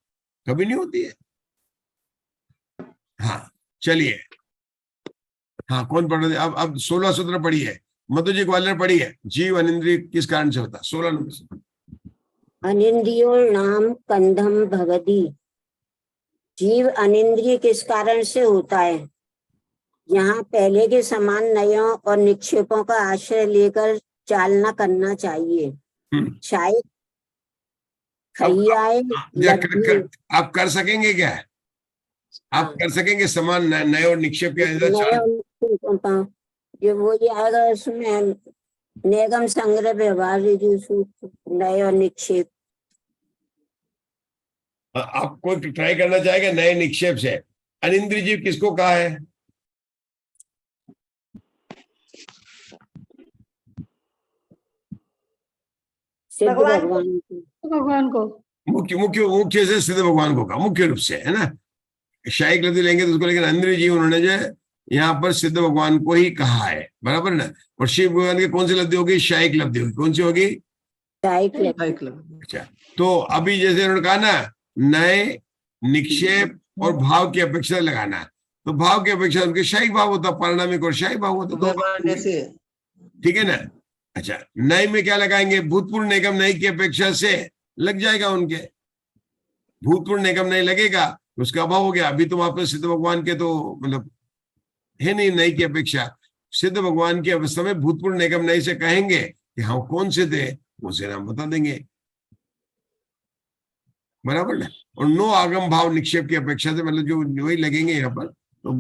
कभी नहीं होती है। हाँ चलिए, हाँ कौन पढ़ रहे? अब 16 सूत्र पढ़ी है, मधु जी ग्वालियर पढ़ी है। जीव अनिंद्रिय किस कारण से होता? 16 नंबर। अनिंद्रियो नाम कंधम भगति, जीव अनिंद्रिय किस कारण से होता है? यहाँ पहले के समान नयों और निक्षेपों का आश्रय लेकर चालना करना चाहिए। शायद आप कर सकेंगे क्या? आप कर सकेंगे समान नए और निक्षेप के ये वो आएगा उसमें निगम संग्रह व्यवहार नए और निक्षेप। आपको ट्राई करना चाहेगा नए निक्षेप से। अनिंद्रिय जीव किसको कहा है? सिद्ध भगवान को। भगवान को। भगवान को। मुख्य मुख्य मुख्य से सिद्ध भगवान को कहा, मुख्य रूप से, है ना। शायिक लफ्ज लेंगे तो उसको, लेकिन इंद्रिय जीव उन्होंने जो है यहाँ पर सिद्ध भगवान को ही कहा है, बराबर ना। और शिव भगवान की कौन सी लब्धि होगी? शायिक लब्धि होगी। कौन सी होगी? शायिक लब्धि। साइकिल। अच्छा, तो अभी जैसे उन्होंने कहा ना, नए, निक्षेप और भाव की अपेक्षा लगाना, तो भाव की अपेक्षा उनके शायिक भाव होता, परिणामिक और शायिक भाव होता, दो भाव, ऐसे ठीक है ना। अच्छा, नए में क्या लगाएंगे? भूतपूर्व निगम नई की अपेक्षा से लग जाएगा उनके, भूतपूर्व निगम नहीं लगेगा उसका अभाव हो गया। अभी तो वहां पर सिद्ध भगवान के तो मतलब है नहीं नई की अपेक्षा। सिद्ध भगवान की अवस्था में भूतपूर्व निगम नई से कहेंगे कि हाँ कौन से थे, कौन से नाम बता देंगे, बराबर ना। और नो आगम भाव निक्षेप की अपेक्षा से मतलब जो वही लगेंगे यहाँ पर। तो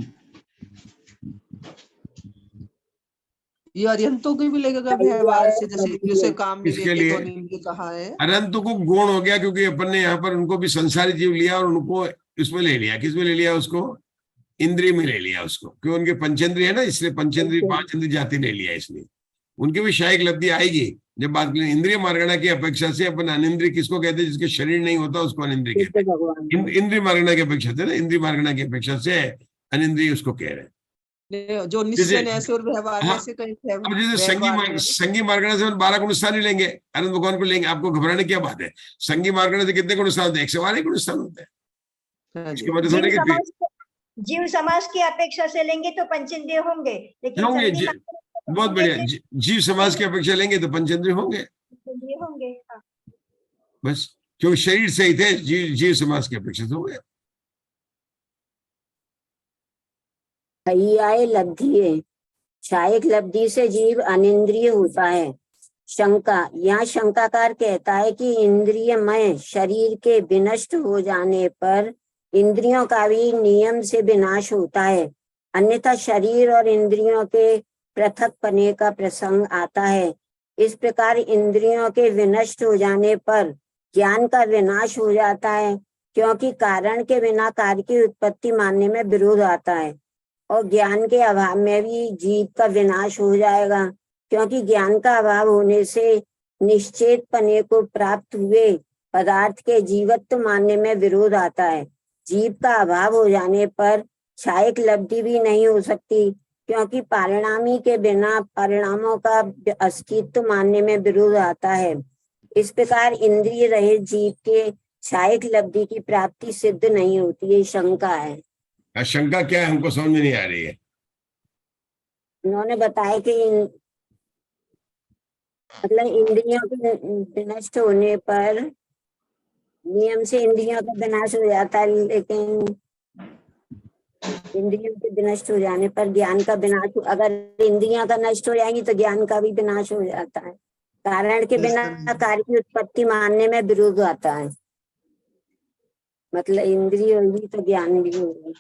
ये अरिहंतों के भी लगेगा व्यवहार से, जैसे काम में इसके लेके लिए तो इनके कहा है। अनंत को गुण हो गया, क्योंकि अपन ने यहाँ पर उनको भी संसारी जीव लिया और उनको इसमें ले लिया। किसमें ले लिया? उसको इंद्रिय में ले लिया उसको, क्योंकि उनके पंचेंद्रिय है ना, इसलिए पंचेंद्रिय पांच इंद्रिय जाति ले लिया। इसलिए उनकी भी शायिक लब्धि आएगी जब बात करें। इंद्रिय मार्गणा की अपेक्षा से अपन अनिंद्रिय किसको कहते हैं? जिसके शरीर नहीं होता उसको अनिंद्रिय कहते सिद्ध भगवान। हैं। इंद्रिय मार्गणा की अपेक्षा से ना, इंद्रिय मार्गणा की अपेक्षा से अनिंद्रिय उसको कह रहे हैं। जो निश्चय ऐसे और व्यवहार हाँ, ऐसे कहीं अब जैसे संगी मार्गणा से 12 गुण स्थान ही लेंगे, अनंत भगवान को लेंगे, आपको घबराने की क्या बात है? संगी मार्गणा से कितने गुण स्थान होते हैं? 112 गुण स्थान होते हैं। इसके मतलब थोड़ी कि जीव समाज की अपेक्षा से लेंगे तो पंचेंद्रिय होंगे, लेकिन होंगे। संधि मार्ग में बहुत बढ़िया। जीव समाज की अपेक्षा लेंगे तो पंचेंद्रिय होंगे, पंचेंद्रिय होंगे। हाँ। बस, क्योंकि शरीर से ही थे, जीव समाज की अपेक्षा से हो गया। पर्याय लब्धि, शायिक लब्धि से जीव अनिंद्रिय होता है। शंका, यहाँ शंकाकार कहता है कि इंद्रियमय शरीर के विनष्ट हो जाने पर इंद्रियों का भी नियम से विनाश होता है, अन्यथा शरीर और इंद्रियों के पृथक पने का प्रसंग आता है। इस प्रकार इंद्रियों के विनष्ट हो जाने पर ज्ञान का विनाश हो जाता है, क्योंकि कारण के बिना कार्य की उत्पत्ति मानने में विरोध आता है। और ज्ञान के अभाव में भी जीव का विनाश हो जाएगा, क्योंकि ज्ञान का अभाव होने से निश्चेत पने को प्राप्त हुए पदार्थ के जीवत्व मानने में विरोध आता है। जीव का अभाव हो जाने पर शायिक लब्धि भी नहीं हो सकती, क्योंकि परिणामी के बिना परिणामों का अस्तित्व मानने में विरोध आता है। इस प्रकार इंद्रिय रहित जीव के शायिक लब्धि की प्राप्ति सिद्ध नहीं होती। ये शंका है। शंका क्या है? हमको समझ में नहीं आ रही है। उन्होंने बताया कि मतलब इंद्रियों के विनष्ट होने पर नियम से इंद्रियों का विनाश हो जाता है, लेकिन इंद्रियों के विनष्ट हो जाने पर ज्ञान का विनाश, अगर इंद्रियां का नष्ट हो जाएंगी तो ज्ञान का भी विनाश हो जाता है। कारण के बिना कार्य की उत्पत्ति मानने में विरोध आता है। मतलब इंद्रिय होगी तो ज्ञान भी होगा।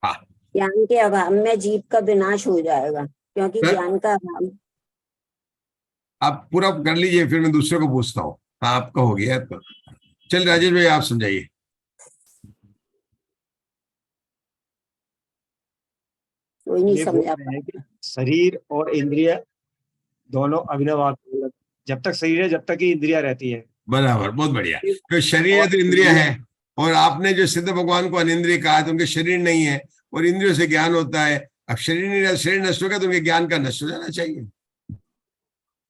हाँ। ज्ञान के अभाव में जीव का विनाश हो जाएगा, क्योंकि ज्ञान का अभाव। आप पूरा कर लीजिए, फिर मैं दूसरे को पूछता हूँ। हाँ, आपका हो गया तो चल राजेश भाई आप समझाइए। कोई नहीं ये समझा बोल रहे हैं कि शरीर और इंद्रिय दोनों अविनाभाव, जब तक शरीर है जब तक ही इंद्रिया रहती है। बराबर, बहुत बढ़िया। तो शरीर है तो इंद्रिय है, और आपने जो सिद्ध भगवान को अनिंद्रिय कहा तो उनके शरीर नहीं है और इंद्रियों से ज्ञान होता है। अब शरीर नहीं, शरीर नष्ट हो गया तो उनके ज्ञान का नष्ट हो जाना चाहिए।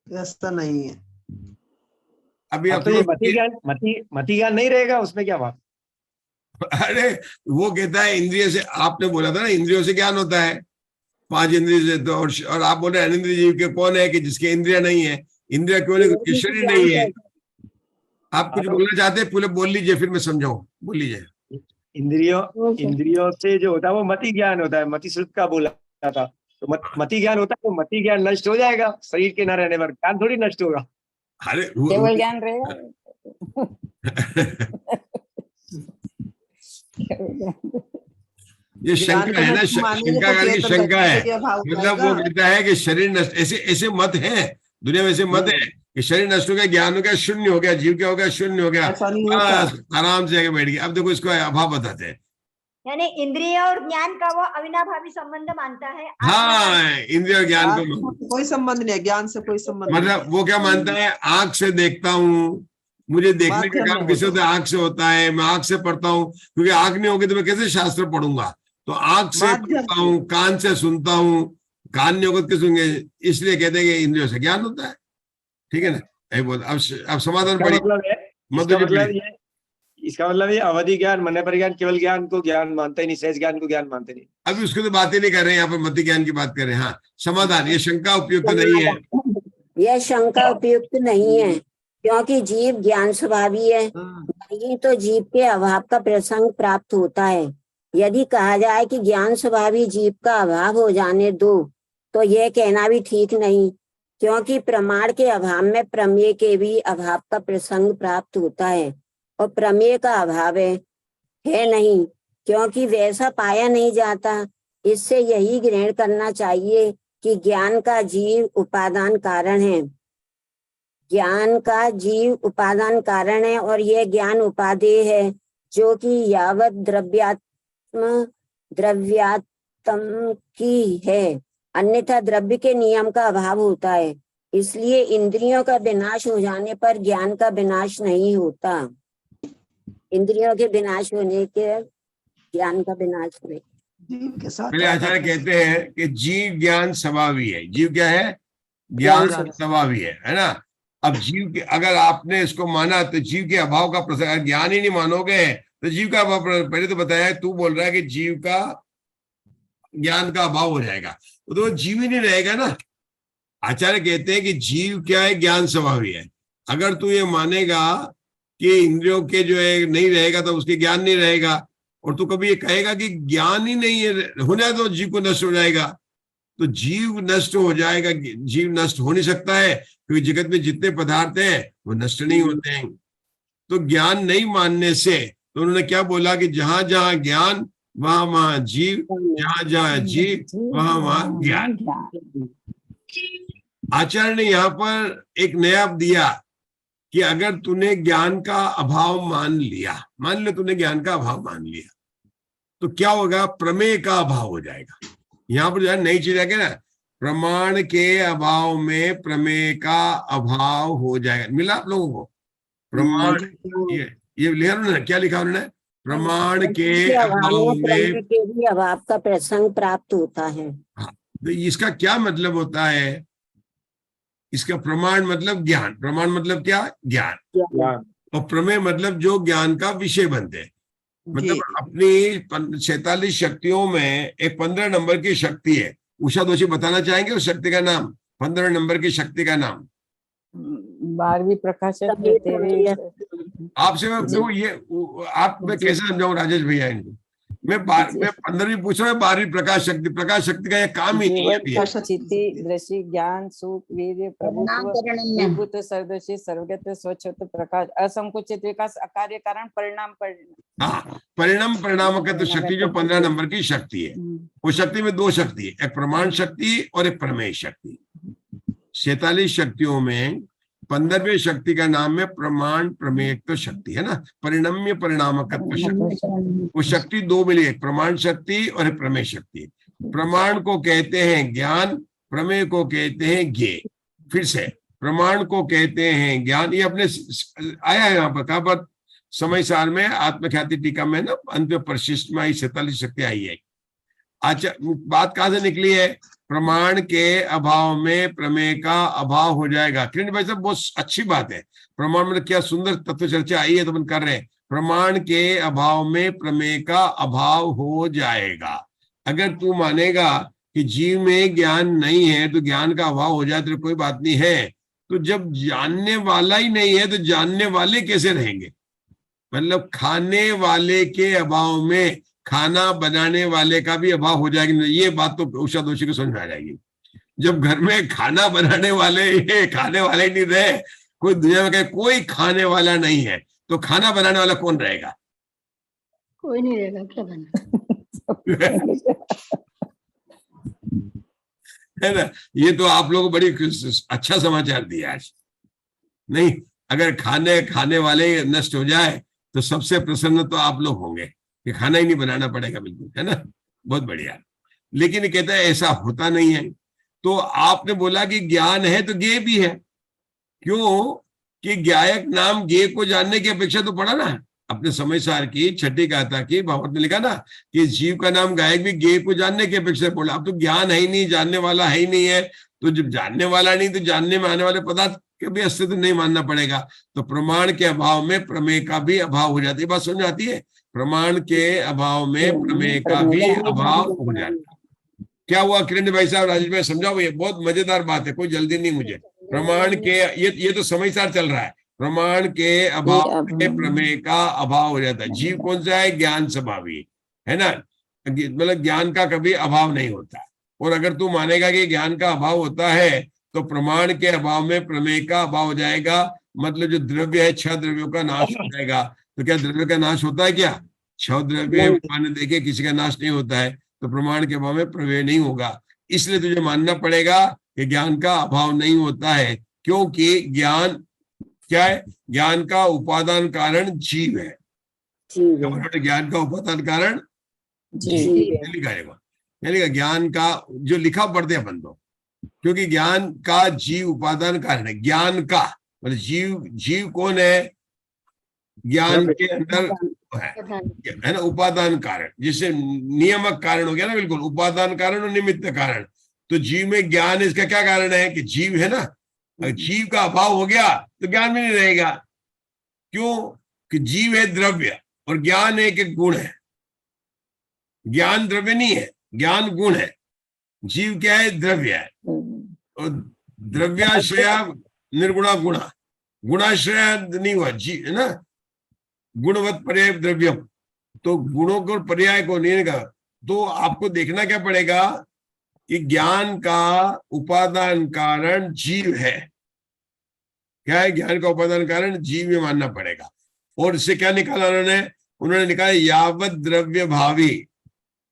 ऐसा नहीं है। अभी आप तो ये मति ज्ञान नहीं रहेगा, उसमें क्या बात? अरे वो कहता है इंद्रिय से, आपने बोला था ना इंद्रियों से ज्ञान होता है, 5 इंद्रिय से। तो और आप बोल रहे हैं अनिंद्रिय जीव के कौन है कि जिसके इंद्रिया नहीं है? इंद्रिया क्यों नहीं? शरीर नहीं है। आप कुछ बोलना चाहते हैं? पूरे बोल लीजिए, फिर मैं समझाऊं। बोल लीजिए। इंद्रियों से जो होता है वो मति ज्ञान होता है। मति श्रुत का बोला था, तो मति ज्ञान होता है, तो मति ज्ञान नष्ट हो जाएगा शरीर के न रहने पर, ज्ञान थोड़ी नष्ट होगा। अरे केवल ज्ञान रहेगा। ये शंका है ना, शंकाकार की शंका है। मतलब वो कहता है कि शरीर नष्ट, ऐसे मत है दुनिया में, ऐसे मत है कि शरीर नष्ट हो गया, ज्ञान हो गया, शून्य हो गया, जीव क्या हो गया? शून्य हो गया, आराम से आगे बैठ गया। अब देखो इसको अभाव बताते हैं। यानी इंद्रिय और ज्ञान का वो अविनाभावी संबंध मानता है। हाँ, इंद्रिय और ज्ञान को आत्मा से कोई संबंध नहीं है, ज्ञान से कोई संबंध नहीं। मतलब वो क्या मानता है, आंख से देखता हूँ, मुझे देखने का माध्यम काम में किसी होता होता है, आंख से होता है, मैं आंख से पढ़ता हूँ, क्योंकि आंख नहीं होगी तो मैं कैसे शास्त्र पढ़ूंगा। तो आंख से माध्यम पढ़ता हूँ, कान से सुनता हूँ, कान नहीं होगा तो कैसे सुनेंगे, इसलिए कहते हैं कि इंद्रियों से ज्ञान होता है। ठीक है ना, यही बोल। अब समाधान इसका पढ़िए। मतलब है, मधु जी पढ़िए। इसका मतलब ये अवधि ज्ञान, मन पर ज्ञान, केवल ज्ञान को ज्ञान मानता ही नहीं, सहज ज्ञान को ज्ञान मानते नहीं। अभी उसकी तो बात ही नहीं कर रहे हैं, यहाँ पर मति ज्ञान की बात कर रहे हैं। हाँ, समाधान, ये शंका उपयुक्त नहीं है। यह शंका उपयुक्त नहीं है, क्योंकि जीव ज्ञान स्वभावी है, नहीं तो जीव के अभाव का प्रसंग प्राप्त होता है। यदि कहा जाए कि ज्ञान स्वभावी जीव का अभाव हो जाने दो, तो यह कहना भी ठीक नहीं, क्योंकि प्रमाण के अभाव में प्रमेय के भी अभाव का प्रसंग प्राप्त होता है, और प्रमेय का अभाव है नहीं, क्योंकि वैसा पाया नहीं जाता। इससे यही ग्रहण करना चाहिए कि ज्ञान का जीव उपादान कारण है, ज्ञान का जीव उपादान कारण है, और यह ज्ञान उपादेय है, जो कि यावत द्रव्यात्म की है, अन्यथा द्रव्य के नियम का अभाव होता है। इसलिए इंद्रियों का विनाश हो जाने पर ज्ञान का विनाश नहीं होता। इंद्रियों के विनाश होने के ज्ञान का विनाश नहीं। जीव के साथ पहले आचार्य कहते हैं कि जीव ज्ञान स्वभावी है। जीव क्या है? ज्ञान स्वभावी है ना। अब जीव के, अगर आपने इसको माना तो जीव के अभाव का प्रसंग, ज्ञान ही नहीं मानोगे तो जीव का अभाव, पहले तो बताया, तू बोल रहा है कि जीव का ज्ञान का अभाव हो जाएगा, तो जीव ही नहीं रहेगा ना। आचार्य कहते हैं कि जीव क्या है? ज्ञान स्वभावी है। अगर तू ये मानेगा कि इंद्रियों के जो है नहीं रहेगा तो उसके ज्ञान नहीं रहेगा, और तू कभी ये कहेगा कि ज्ञान ही नहीं है, होना तो जीव को नष्ट हो जाएगा, तो जीव नष्ट हो जाएगा। जीव नष्ट हो नहीं सकता है, क्योंकि जगत में जितने पदार्थ हैं वो नष्ट नहीं होते हैं। तो ज्ञान नहीं मानने से, तो उन्होंने क्या बोला कि जहां जहां ज्ञान वहां वहां जीव, जहां जहां जीव वहां वहां ज्ञान। आचार्य ने यहाँ पर एक नया दिया कि अगर तूने ज्ञान का अभाव मान लिया, मान लो तूने ज्ञान का अभाव मान लिया, तो क्या होगा? प्रमेय का अभाव हो जाएगा। यहाँ पर जो है नई चीज है ना, प्रमाण के अभाव में प्रमेय का अभाव हो जाएगा। मिला आप लोगों को? प्रमाण, ये लिखा उन्होंने, क्या लिखा उन्होंने? प्रमाण के अभाव में के भी अभाव का प्रसंग प्राप्त होता है। हाँ, तो इसका क्या मतलब होता है? इसका प्रमाण मतलब ज्ञान, प्रमाण मतलब क्या? ज्ञान, और प्रमेय मतलब जो ज्ञान का विषय बनते हैं। मतलब अपनी 46 शक्तियों में एक 15 नंबर की शक्ति है। उषा दोषी बताना चाहेंगे उस शक्ति का नाम? 15 नंबर की शक्ति का नाम? 12वीं प्रकाशक आपसे मैं तो ये आप मैं कैसे समझाऊं राजेश भैया इनको? मैं 15वीं पूछ रहा हूँ, 12वीं प्रकाश शक्ति। प्रकाश शक्ति का ये काम ही नहीं है। चित्ती, दृष्टि, ज्ञान, सुख, वीर्य, प्रभुत्व, विभूत, सर्वदर्शी, सर्वज्ञ, स्वच्छत्व, प्रकाश, असंकुचित विकास, अकार्य कारण, परिणाम। हाँ, परिणाम का तो शक्ति जो 15 नंबर की शक्ति है, वो शक्ति में 2 शक्ति है, एक प्रमाण शक्ति और एक प्रमेय शक्ति। 46 शक्तियों में 15वें शक्ति का नाम है प्रमाण प्रमेयत्व शक्ति, है ना, परिणम्य परिणामकत्व शक्ति। वो शक्ति 2 मिली, एक प्रमाण शक्ति और एक प्रमेय शक्ति। प्रमाण को कहते हैं ज्ञान, प्रमेय को कहते हैं ज्ञेय। फिर से, प्रमाण को कहते हैं ज्ञान, ये अपने आया है यहाँ पर, कहाँ पर? समय सार में आत्मख्याति टीका में ना, अंत में परिशिष्ट में आई 47 शक्ति आई है। अच्छा, बात कहाँ से निकली है? प्रमाण के अभाव में प्रमेय का अभाव हो जाएगा। किरण भाई साहब, बहुत अच्छी बात है। प्रमाण में क्या सुंदर तत्व चर्चा आई है, तो अपन कर रहे हैं। प्रमाण के अभाव में प्रमेय का अभाव हो जाएगा। अगर तू मानेगा कि जीव में ज्ञान नहीं है तो ज्ञान का अभाव हो जाए तो कोई बात नहीं है। तो जब जानने वाला ही नहीं है तो जानने वाले कैसे रहेंगे? मतलब खाने वाले के अभाव में खाना बनाने वाले का भी अभाव हो जाएगी। ये बात तो उषा दोषी को समझ में आ जाएगी। जब घर में खाना बनाने वाले खाने वाले ही नहीं रहे, कोई दुनिया में कहे कोई खाने वाला नहीं है, तो खाना बनाने वाला कौन रहेगा? कोई नहीं रहेगा, क्या बना है ना। ये तो आप लोगों को बड़ी अच्छा समाचार दिया आज। नहीं, अगर खाने वाले नष्ट हो जाए तो सबसे प्रसन्न तो आप लोग होंगे कि खाना ही नहीं बनाना पड़ेगा बिल्कुल, है ना, बहुत बढ़िया। लेकिन ये कहता है ऐसा होता नहीं है। तो आपने बोला कि ज्ञान है तो ज्ञेय भी है, क्यों कि ज्ञायक नाम ज्ञेय को जानने की अपेक्षा तो पड़ा ना अपने समय सार की छठी गाथा की भागवत में लिखा ना कि जीव का नाम गायक भी ज्ञेय को जानने की अपेक्षा बोला। अब तो ज्ञान है ही नहीं, जानने वाला है ही नहीं है, तो जब जानने वाला नहीं तो जानने में आने वाले पदार्थ के भी अस्तित्व नहीं मानना पड़ेगा। तो प्रमाण के अभाव में प्रमेय का भी अभाव हो जाती है। बात समझ आती है? प्रमाण के अभाव में प्रमेय का भी अभाव हो जाता है। क्या हुआ किरण भाई साहब, राजेश भाई समझाओ, ये बहुत मजेदार बात है, कोई जल्दी नहीं मुझे। प्रमाण के ये तो समय सार चल रहा है। प्रमाण के अभाव में प्रमेय का अभाव हो जाता है। जीव कौन सा है? ज्ञान स्वभावी है ना, मतलब ज्ञान का कभी अभाव नहीं होता। और अगर तू मानेगा कि ज्ञान का अभाव होता है तो प्रमाण के अभाव में प्रमेय का अभाव हो जाएगा, मतलब जो द्रव्य है 6 द्रव्यों का नाश हो जाएगा। तो क्या द्रव्य का नाश होता है? क्या 6 द्रव्य माने देखे किसी का नाश नहीं होता है, तो प्रमाण के अभाव में प्रमेय नहीं होगा। इसलिए तुझे मानना पड़ेगा कि ज्ञान का अभाव नहीं होता है, क्योंकि ज्ञान क्या है? ज्ञान का उपादान कारण जीव है। ज्ञान का उपादान कारण जीव लिखा ज्ञान का, जो लिखा पढ़ते हैं अपन तो, क्योंकि ज्ञान का जीव उपादान कारण है। ज्ञान का मतलब जीव कौन है? ज्ञान के अंदर है ना उपादान कारण, जिससे नियामक कारण हो गया ना, बिल्कुल उपादान कारण और निमित्त कारण। तो जीव में ज्ञान, इसका क्या कारण है कि जीव है ना, अगर जीव का अभाव हो गया तो ज्ञान भी नहीं रहेगा। क्यों कि जीव है द्रव्य और ज्ञान एक गुण है। ज्ञान द्रव्य नहीं है, ज्ञान गुण है। जीव क्या है? द्रव्य है। और द्रव्याश्रय निर्गुणा गुणा, गुणाश्रय नहीं हुआ जीव है ना, गुणवत पर्याय द्रव्यम, तो गुणों को पर्याय को नहीं का। तो आपको देखना क्या पड़ेगा कि ज्ञान का उपादान कारण जीव है। क्या है? ज्ञान का उपादान कारण जीव में मानना पड़ेगा। और इससे क्या निकाला उन्होंने निकाला यावत द्रव्य भावी,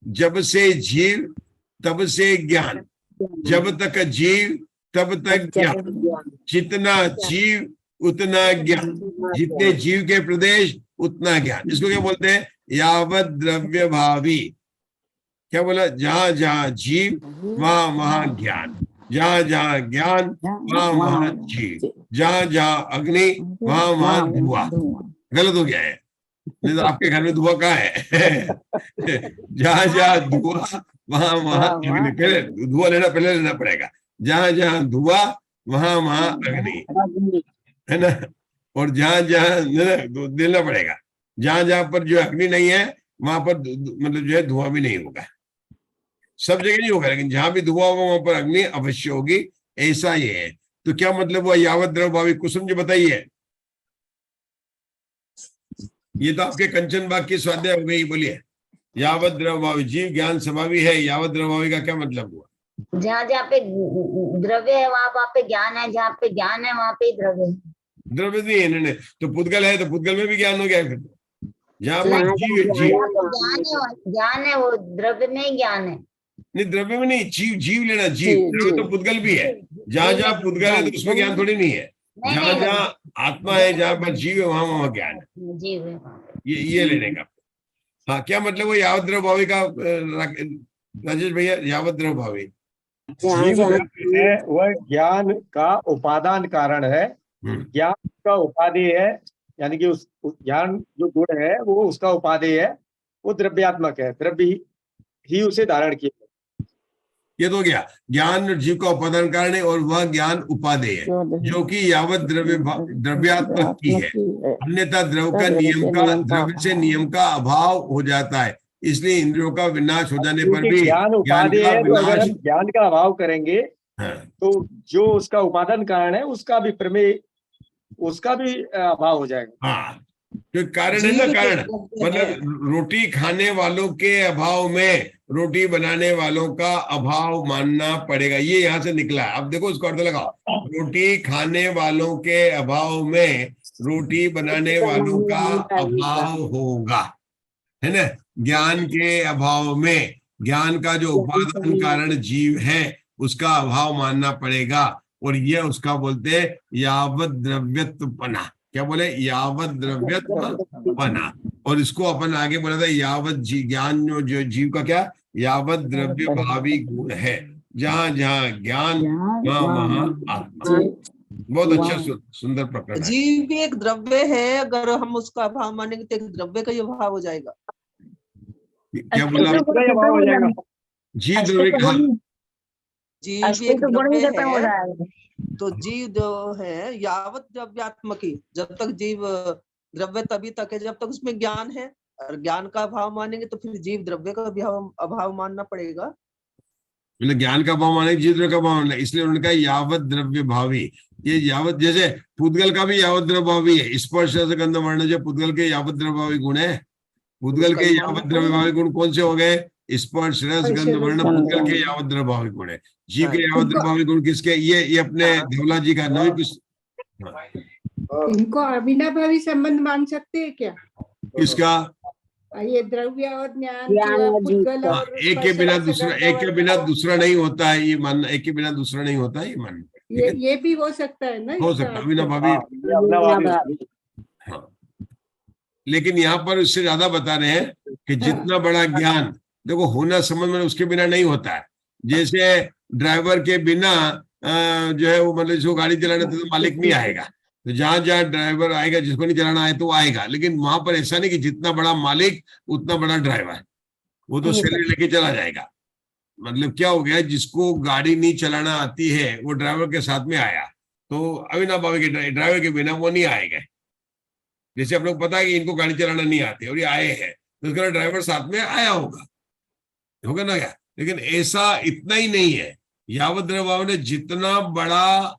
जब से जीव तब से ज्ञान, जब तक जीव तब तक ज्ञान, जितना जीव उतना ज्ञान, जितने जीव के प्रदेश उतना ज्ञान। इसको क्या बोलते हैं? यावत द्रव्य भावी। क्या बोला? जहां जहां जीव वहां वहां ज्ञान, जहां जहां ज्ञान वहां वहां जीव, जहां जहां अग्नि वहां वहां धुआं। गलत हो गया है, नहीं तो आपके घर में धुआं कहाँ है? जहां जहां धुआं वहां वहां अग्नि। पहले धुआं पहले लेना पड़ेगा। जहां जहां धुआं वहां वहां अग्नि, है ना। और जहां जहां देना पड़ेगा, जहां जहां पर जो अग्नि नहीं है वहां पर मतलब जो है धुआं भी नहीं होगा। सब जगह नहीं होगा, लेकिन जहां भी धुआं होगा वहां पर अग्नि अवश्य होगी। ऐसा ये है। तो क्या मतलब हुआ यावत द्रव्य भावी? कुसुम जी बताइए। ये तो आपके कंचन बाग की स्वाध्याय हो गई। बोलिए। यावत द्रव्य भावी, जीव ज्ञान स्वभावी है। यावत द्रव्य भावी का क्या मतलब हुआ? जहाँ जहाँ पे द्रव्य है वहां पे ज्ञान है, जहाँ पे ज्ञान है वहां पे द्रव्य है। द्रव्य नहीं है इन्होंने तो पुद्गल है, तो पुद्गल में भी ज्ञान हो गया। फिर जहाँ पे ज्ञान है वो द्रव्य में ज्ञान है। नहीं, द्रव्य में नहीं, जीव लेना। जीव द्रव्य तो पुद्गल भी है। जहां जहां पुद्गल है तो उसमें ज्ञान थोड़ी नहीं है। जहां जहां आत्मा है, जहां पर जीव है वहां वहां ज्ञान है। जीव है ये लेने का। हाँ, क्या मतलब वो यावत द्रव्य भावी का? राजेश भैया, यावत द्रव्य भावी जीव है वह ज्ञान का उपादान कारण है। ज्ञान का उपादेय है, यानी कि उस ज्ञान जो गुण है वो उसका उपादेय है, वो द्रव्यात्मक है, द्रव्य ही उसे धारण किया। ये तो गया ज्ञान जीव का उपादान कारण है और वह ज्ञान उपादेय है, जो कि यावत द्रव्यात्मक की है। अन्यथा द्रव्य से नियम का अभाव हो जाता है। इसलिए इंद्रियों का विनाश हो जाने पर भी ज्ञान उपादेय है, तो अगर हम ज्ञान का अभाव करेंगे तो जो उसका उपादान कारण है उसका भी प्रमेय, उसका भी अभाव हो जाएगा। हाँ, तो कारण है ना, कारण मतलब रोटी खाने वालों के अभाव में रोटी बनाने वालों का अभाव मानना पड़ेगा। ये यहाँ से निकला है। अब देखो उसको अर्थ लगाओ। रोटी खाने वालों के अभाव में रोटी बनाने वालों का अभाव होगा, है ना। ज्ञान के अभाव में ज्ञान का जो उपादान कारण जीव है उसका अभाव मानना पड़ेगा। और ये उसका बोलते हैं यावत द्रव्यत्वपना। क्या बोले? यावत द्रव्यत्वपना। और इसको अपन आगे बोला था यावत ज्ञान, जो जीव का क्या, यावत द्रव्य भावी गुण है, जहां जहां ज्ञान वहां वहां आत्मा। बहुत अच्छा सुंदर प्रकरण है। जीव भी एक द्रव्य है, अगर हम उसका अभाव मानेंगे तो एक द्रव्य का ही अभाव हो जाएगा। क्या बोला? हो जाएगा। जीव द्रव्य का, जीव भी एक द्रव्य है, तो जीव जो है यावत द्रव्यात्मकी, जब तक जीव द्रव्य तभी तक है जब तक उसमें ज्ञान है, और ज्ञान का अभाव मानेंगे तो फिर जीव द्रव्य का भी अभाव मानना पड़ेगा। मतलब ज्ञान का भाव माने जीव द्रव्य का भाव माने, इसलिए उन्होंने कहा यावत द्रव्य भावी। ये यावत, जैसे पुद्गल का भी यावत द्रव्य भावी है, स्पर्श रस गंध वर्ण जो पुद्गल के यावत द्रव्य भावी गुण है। पुद्गल के यावत द्रव्य भावी गुण कौन से हो गए? स्पर्श रस गंध वर्ण पुद्गल के यावत द्रव्य भावी गुण है। जीव के यावत द्रव्य भावी गुण किसके? ये अपने धवला जी का नवी इनको अविनाभावी संबंध मान सकते हैं क्या? किसका? ये द्रव्य और ज्ञान एक के बिना दूसरा, एक के बिना दूसरा नहीं होता है ये मानना, एक के बिना दूसरा नहीं होता है ये मानना। ये भी हो सकता है ना, हो सकता है अविनाभावी। हाँ, लेकिन यहाँ पर उससे ज्यादा बता रहे हैं कि जितना बड़ा ज्ञान, देखो होना समझ में उसके बिना नहीं होता है। जैसे ड्राइवर के बिना जो है वो, मतलब जिसको गाड़ी चलाने तो मालिक नहीं आएगा, तो जहां जहां ड्राइवर आएगा, जिसको नहीं चलाना आए तो वो आएगा। लेकिन वहां पर ऐसा नहीं कि जितना बड़ा मालिक उतना बड़ा ड्राइवर, वो तो सैलरी लेके चला जाएगा। मतलब क्या हो गया, जिसको गाड़ी नहीं चलाना आती है वो ड्राइवर के साथ में आया, तो अविनाभावी के ड्राइवर के बिना वो नहीं आएगा। जैसे आप लोग पता है कि इनको गाड़ी चलाना नहीं आती और ये आए हैं, तो उसका ड्राइवर साथ में आया होगा ना क्या? लेकिन ऐसा इतना ही नहीं है। यावत द्रव्य ने जितना बड़ा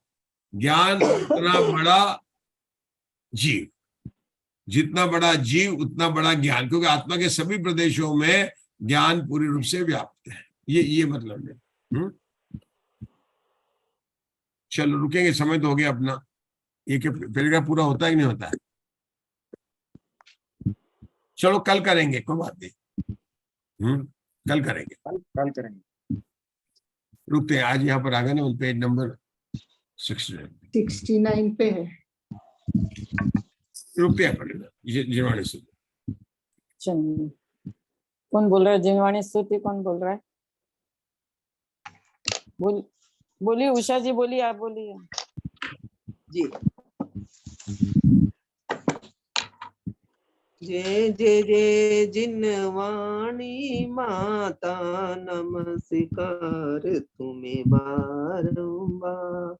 ज्ञान उतना बड़ा जीव, जितना बड़ा जीव उतना बड़ा ज्ञान, क्योंकि आत्मा के सभी प्रदेशों में ज्ञान पूरी रूप से व्याप्त है। ये मतलब है। चलो रुकेंगे, समय तो हो गया अपना। ये पैराग्राफ पूरा होता है कि नहीं होता है? चलो कल करेंगे, कोई बात नहीं। कल करेंगे। रुकते हैं, आज यहाँ पर आ गए ना, पेज नंबर 69 पे है। रुपया पड़ेगा जिनवाणी स्तुति। कौन बोल रहा है? जिनवाणी स्तुति कौन बोल रहा है? बोलिए उषा जी, बोलिए, आप बोलिए जी। जय जय जय जिनवाणी माता, नमस्कार तुम्हें बारंबार।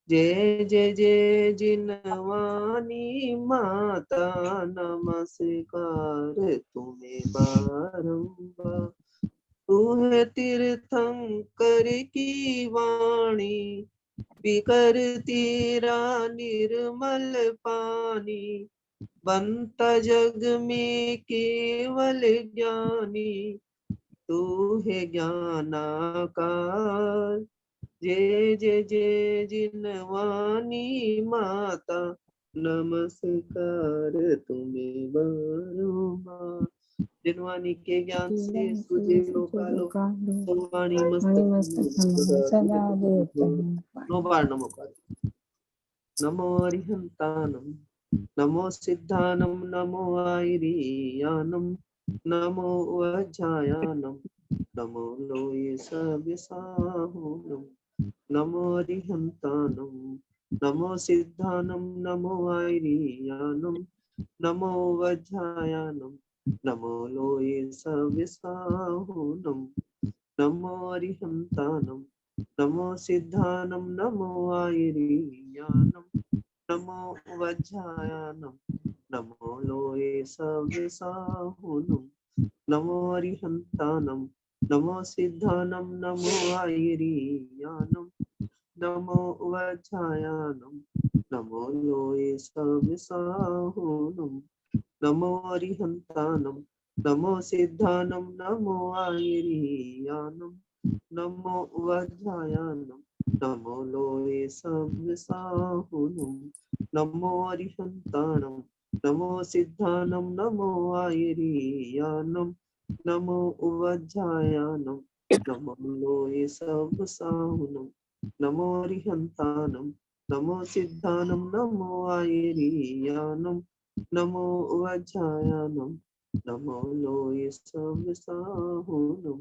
जय जय जय जिनवाणी माता, नमस्कार तुम्हें बारंबार। तू है तीर्थंकर की वाणी, बिखरती रा निर्मल पानी। बनता जग में केवल ज्ञानी, तू है ज्ञानाकार। जय जय जय जिनवाणी माता, नमस्कार तुम्हें बारंबार। जिनवाणी के ज्ञान से तुझे लोकालो, वाणी नमोकार। नमो अरिहंतानम, नमो सिद्धानम, नमो आयरियानम, नमो वज्जायानम, नमो लोये सविसाहुनम। नमो अरिहंतानम, नमो सिद्धानम, नमो आयरियानम, नमो वज्जायानम, नमो लोये सविसाहुनम। नमो अरिहंतानम, नमो सिद्धानम, नमो आयरियानम, नमो वज्जायानम, नमो लोये सविसाहुनम। नमो अरिहंतानम, नमो सिद्धानम, नमो आयरियानम, नमो वज्जायानम, नमो लोये सविसाहुनम। नमो अरिहंतानम, नमो सिद्धानम, नमो आयरियानम, नमो वज्जायानम, नमो लोये सविसाहुनम। नमो अरिहंतानम, नमो सिद्धानम, नमो आयरियानम, नमो वज्जायानम, नमो लोये सविसाहुनम। नमो अरिहंतानम, नमो सिद्धानम, नमो आयरियानम, नमो वज्रायानम नमो लोये सविसाहुनम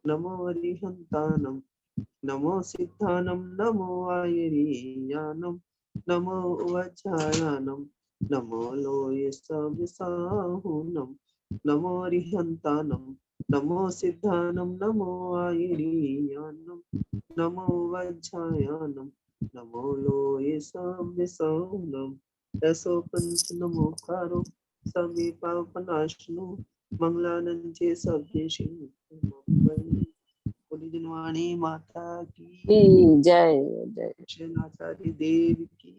नमो अरिहंतानम नमो सिद्धानम नमो आयरियानम नमो वज्रायानम नमो लोये सविसाहुनम नमो अरिहंतानम नमो सिद्धानम नमो आयरियानम नमो वज्रायानम नमो लोये सविसाहुनम ऐसो पंच नमोकारो सभी पापनाशनो मंगलानंचे सभ्येषु जनवाणी माता की जय जय शनाचार्य देव की